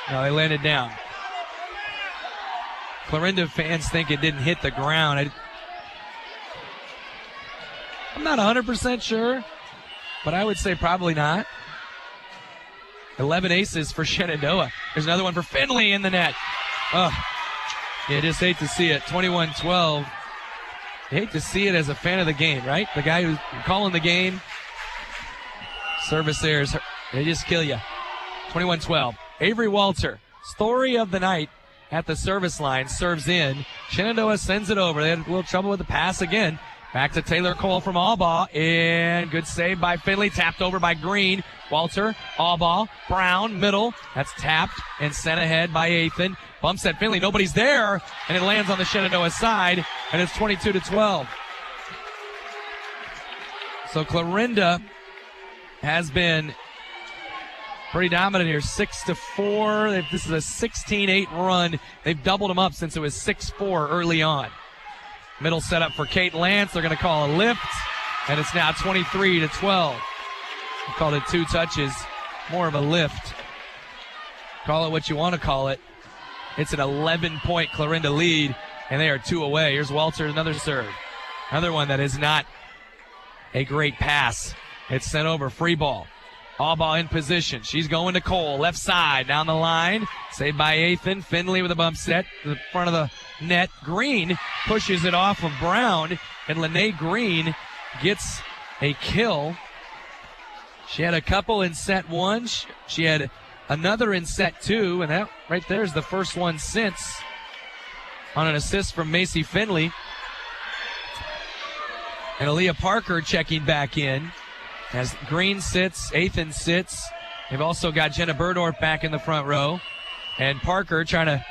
No, they landed down. Clarinda fans think it didn't hit the ground. I'm not 100% sure, but I would say probably not. 11 aces for Shenandoah. There's another one for Finley in the net. Oh, you just hate to see it. 21-12. You hate to see it as a fan of the game, right? The guy who's calling the game. Service errors, they just kill you. 21-12. Avery Walter, story of the night at the service line, serves in. Shenandoah sends it over. They had a little trouble with the pass again. Back to Taylor Cole from Allball, and good save by Finley. Tapped over by Green. Walter, Allball, Brown, middle. That's tapped and sent ahead by Athan. Bumps at Finley. Nobody's there, and it lands on the Shenandoah side, and it's 22-12. So Clarinda has been pretty dominant here. 6-4. This is a 16-8 run. They've doubled them up since it was 6-4 early on. Middle setup for Kate Lance. They're going to call a lift, and it's now 23-12. We called it 2 touches. More of a lift. Call it what you want to call it. It's an 11-point Clarinda lead, and they are 2 away. Here's Walter, another serve. Another one that is not a great pass. It's sent over, free ball. All ball in position. She's going to Cole, left side, down the line. Saved by Athan. Finley with a bump set to the front of the net. Green pushes it off of Brown, and Lene Green gets a kill. She had a couple in set 1. She had another in set 2, and that right there is the first one since on an assist from Macy Finley. And Aaliyah Parker checking back in. As Green sits, Athan sits. They've also got Jenna Burdorf back in the front row. And Parker trying to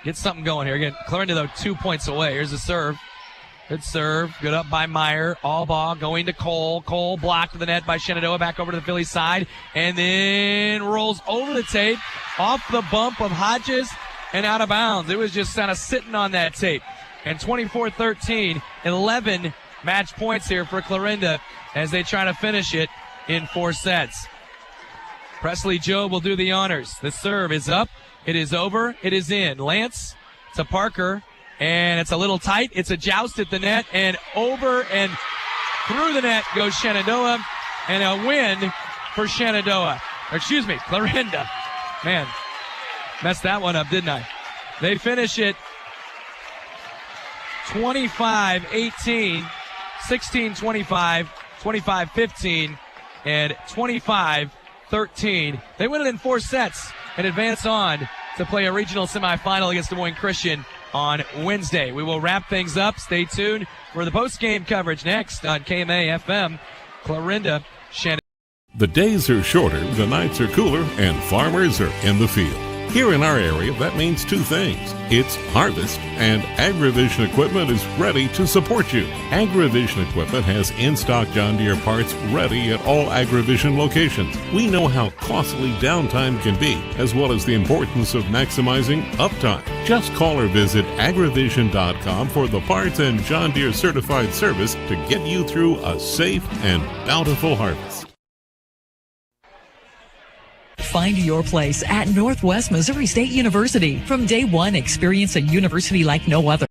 get something going here. Again, Clarinda, though, 2 points away. Here's a serve. Good serve. Good up by Meyer. All ball going to Cole. Cole blocked to the net by Shenandoah. Back over to the Philly side. And then rolls over the tape. Off the bump of Hodges and out of bounds. It was just kind of sitting on that tape. And 24-13, 11 match points here for Clarinda as they try to finish it in 4 sets. Presley Jobe will do the honors. The serve is up. It is over. It is in. Lance to Parker, and it's a little tight. It's a joust at the net, and over and through the net goes Shenandoah, and a win for Shenandoah. Or excuse me, Clarinda. Man, messed that one up, didn't I? They finish it 25-18, 16-25, 25-15, and 25-13. They win it in 4 sets and advance on to play a regional semifinal against Des Moines Christian on Wednesday. We will wrap things up. Stay tuned for the post-game coverage next on KMA FM Clarinda, Shenandoah. The days are shorter, the nights are cooler, and farmers are in the field. Here in our area, that means two things. It's harvest, and AgriVision equipment is ready to support you. AgriVision equipment has in-stock John Deere parts ready at all AgriVision locations. We know how costly downtime can be, as well as the importance of maximizing uptime. Just call or visit agrivision.com for the parts and John Deere certified service to get you through a safe and bountiful harvest. Find your place at Northwest Missouri State University. From day one, experience a university like no other.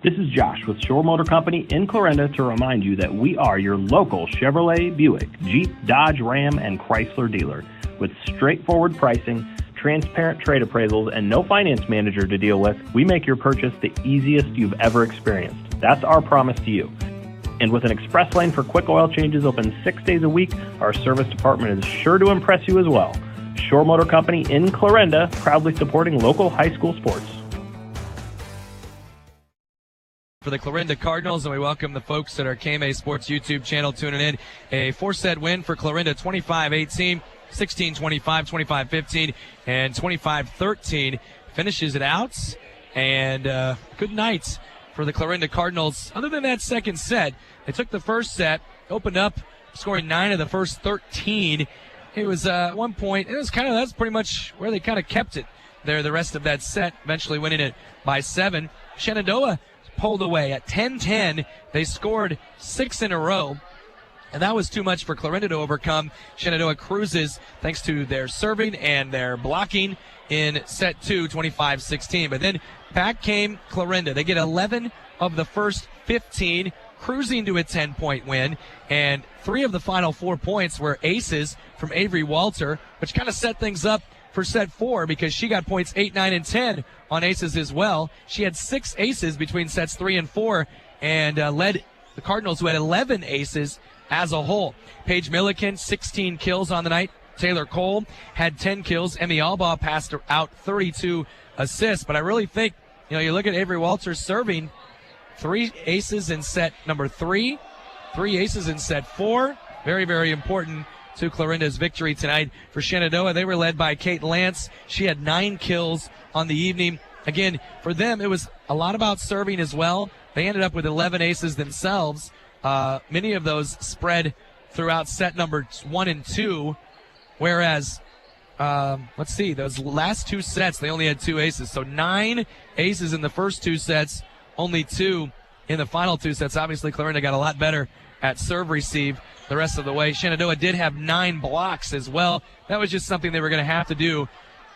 This is Josh with Shore Motor Company in Clarinda to remind you that we are your local Chevrolet, Buick, Jeep, Dodge, Ram, and Chrysler dealer. With straightforward pricing, transparent trade appraisals, and no finance manager to deal with, we make your purchase the easiest you've ever experienced. That's our promise to you. And with an express lane for quick oil changes open 6 days a week, our service department is sure to impress you as well. Shore Motor Company in Clarinda, proudly supporting local high school sports. For the Clarinda Cardinals, and we welcome the folks at our KMA Sports YouTube channel tuning in. A 4-set win for Clarinda, 25-18, 16-25, 25-15, and 25-13. Finishes it out, and good night for the Clarinda Cardinals. Other than that second set, they took the first set, opened up, scoring 9 of the first 13. It was at one point, that's pretty much where they kind of kept it there the rest of that set, eventually winning it by 7. Shenandoah pulled away at 10-10. They scored 6 in a row, and that was too much for Clarinda to overcome. Shenandoah cruises thanks to their serving and their blocking in set 2, 25-16. But then back came Clarinda. They get 11 of the first 15, cruising to a 10-point win, and 3 of the final 4 points were aces from Avery Walter, which kind of set things up for set 4 because she got points 8, 9, and 10 on aces as well. She had 6 aces between sets 3 and 4 and led the Cardinals, who had 11 aces as a whole. Paige Milliken, 16 kills on the night. Taylor Cole had 10 kills. Emmy Albaugh passed out 32 assists, but I really think, you look at Avery Walter serving, 3 aces in set number 3, 3 aces in set 4. Very, very important to Clarinda's victory tonight. For Shenandoah, they were led by Kate Lance. She had 9 kills on the evening. Again, for them, it was a lot about serving as well. They ended up with 11 aces themselves. Many of those spread throughout set number 1 and 2, whereas, those last 2 sets, they only had 2 aces. So 9 aces in the first 2 sets, only 2 in the final 2 sets. Obviously, Clarinda got a lot better at serve-receive the rest of the way. Shenandoah did have 9 blocks as well. That was just something they were going to have to do,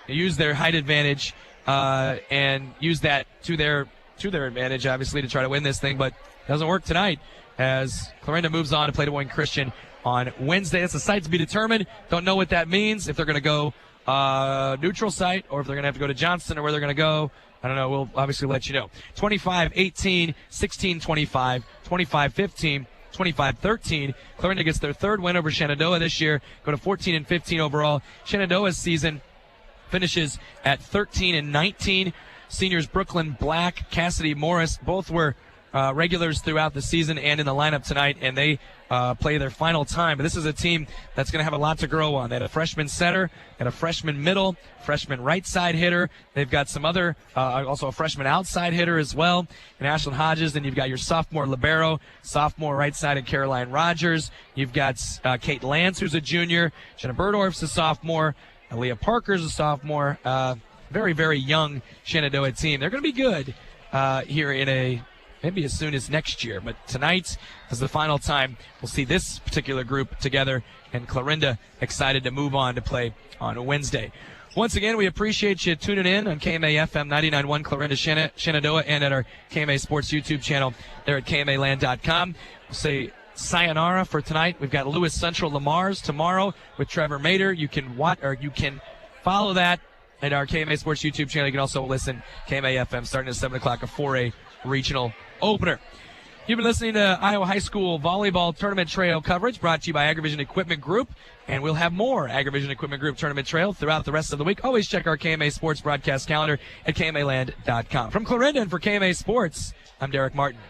use their height advantage and use that to their advantage, obviously, to try to win this thing. But it doesn't work tonight as Clarinda moves on to play Des Moines Christian on Wednesday. That's a site to be determined. Don't know what that means, if they're going to go neutral site or if they're going to have to go to Johnston or where they're going to go. I don't know. We'll obviously let you know. 25-18, 16-25, 25-15, 25-13. Clarinda gets their 3rd win over Shenandoah this year. Go to 14-15 overall. Shenandoah's season finishes at 13-19. Seniors Brooklyn Black, Cassidy Morris, both were regulars throughout the season and in the lineup tonight, and they play their final time. But this is a team that's going to have a lot to grow on. They had a freshman center, and a freshman middle, freshman right side hitter. They've got some other, also a freshman outside hitter as well, and Ashlyn Hodges. Then you've got your sophomore libero, sophomore right side and Caroline Rogers. You've got Kate Lance, who's a junior. Jenna Burdorf's a sophomore. Leah Parker's a sophomore. Very, very young Shenandoah team. They're going to be good here in maybe as soon as next year. But tonight is the final time we'll see this particular group together, and Clarinda excited to move on to play on Wednesday. Once again, we appreciate you tuning in on KMA FM 99.1 Clarinda Shenandoah and at our KMA Sports YouTube channel there at KMAland.com. We'll say sayonara for tonight. We've got Lewis Central Lamar's tomorrow with Trevor Mater. You can follow that at our KMA Sports YouTube channel. You can also listen KMA FM starting at 7 o'clock, a 4A regional opener. You've been listening to Iowa High School Volleyball Tournament Trail coverage brought to you by AgriVision Equipment Group, and we'll have more AgriVision Equipment Group Tournament Trail throughout the rest of the week. Always check our KMA Sports broadcast calendar at KMAland.com. From Clarinda and for KMA Sports, I'm Derek Martin.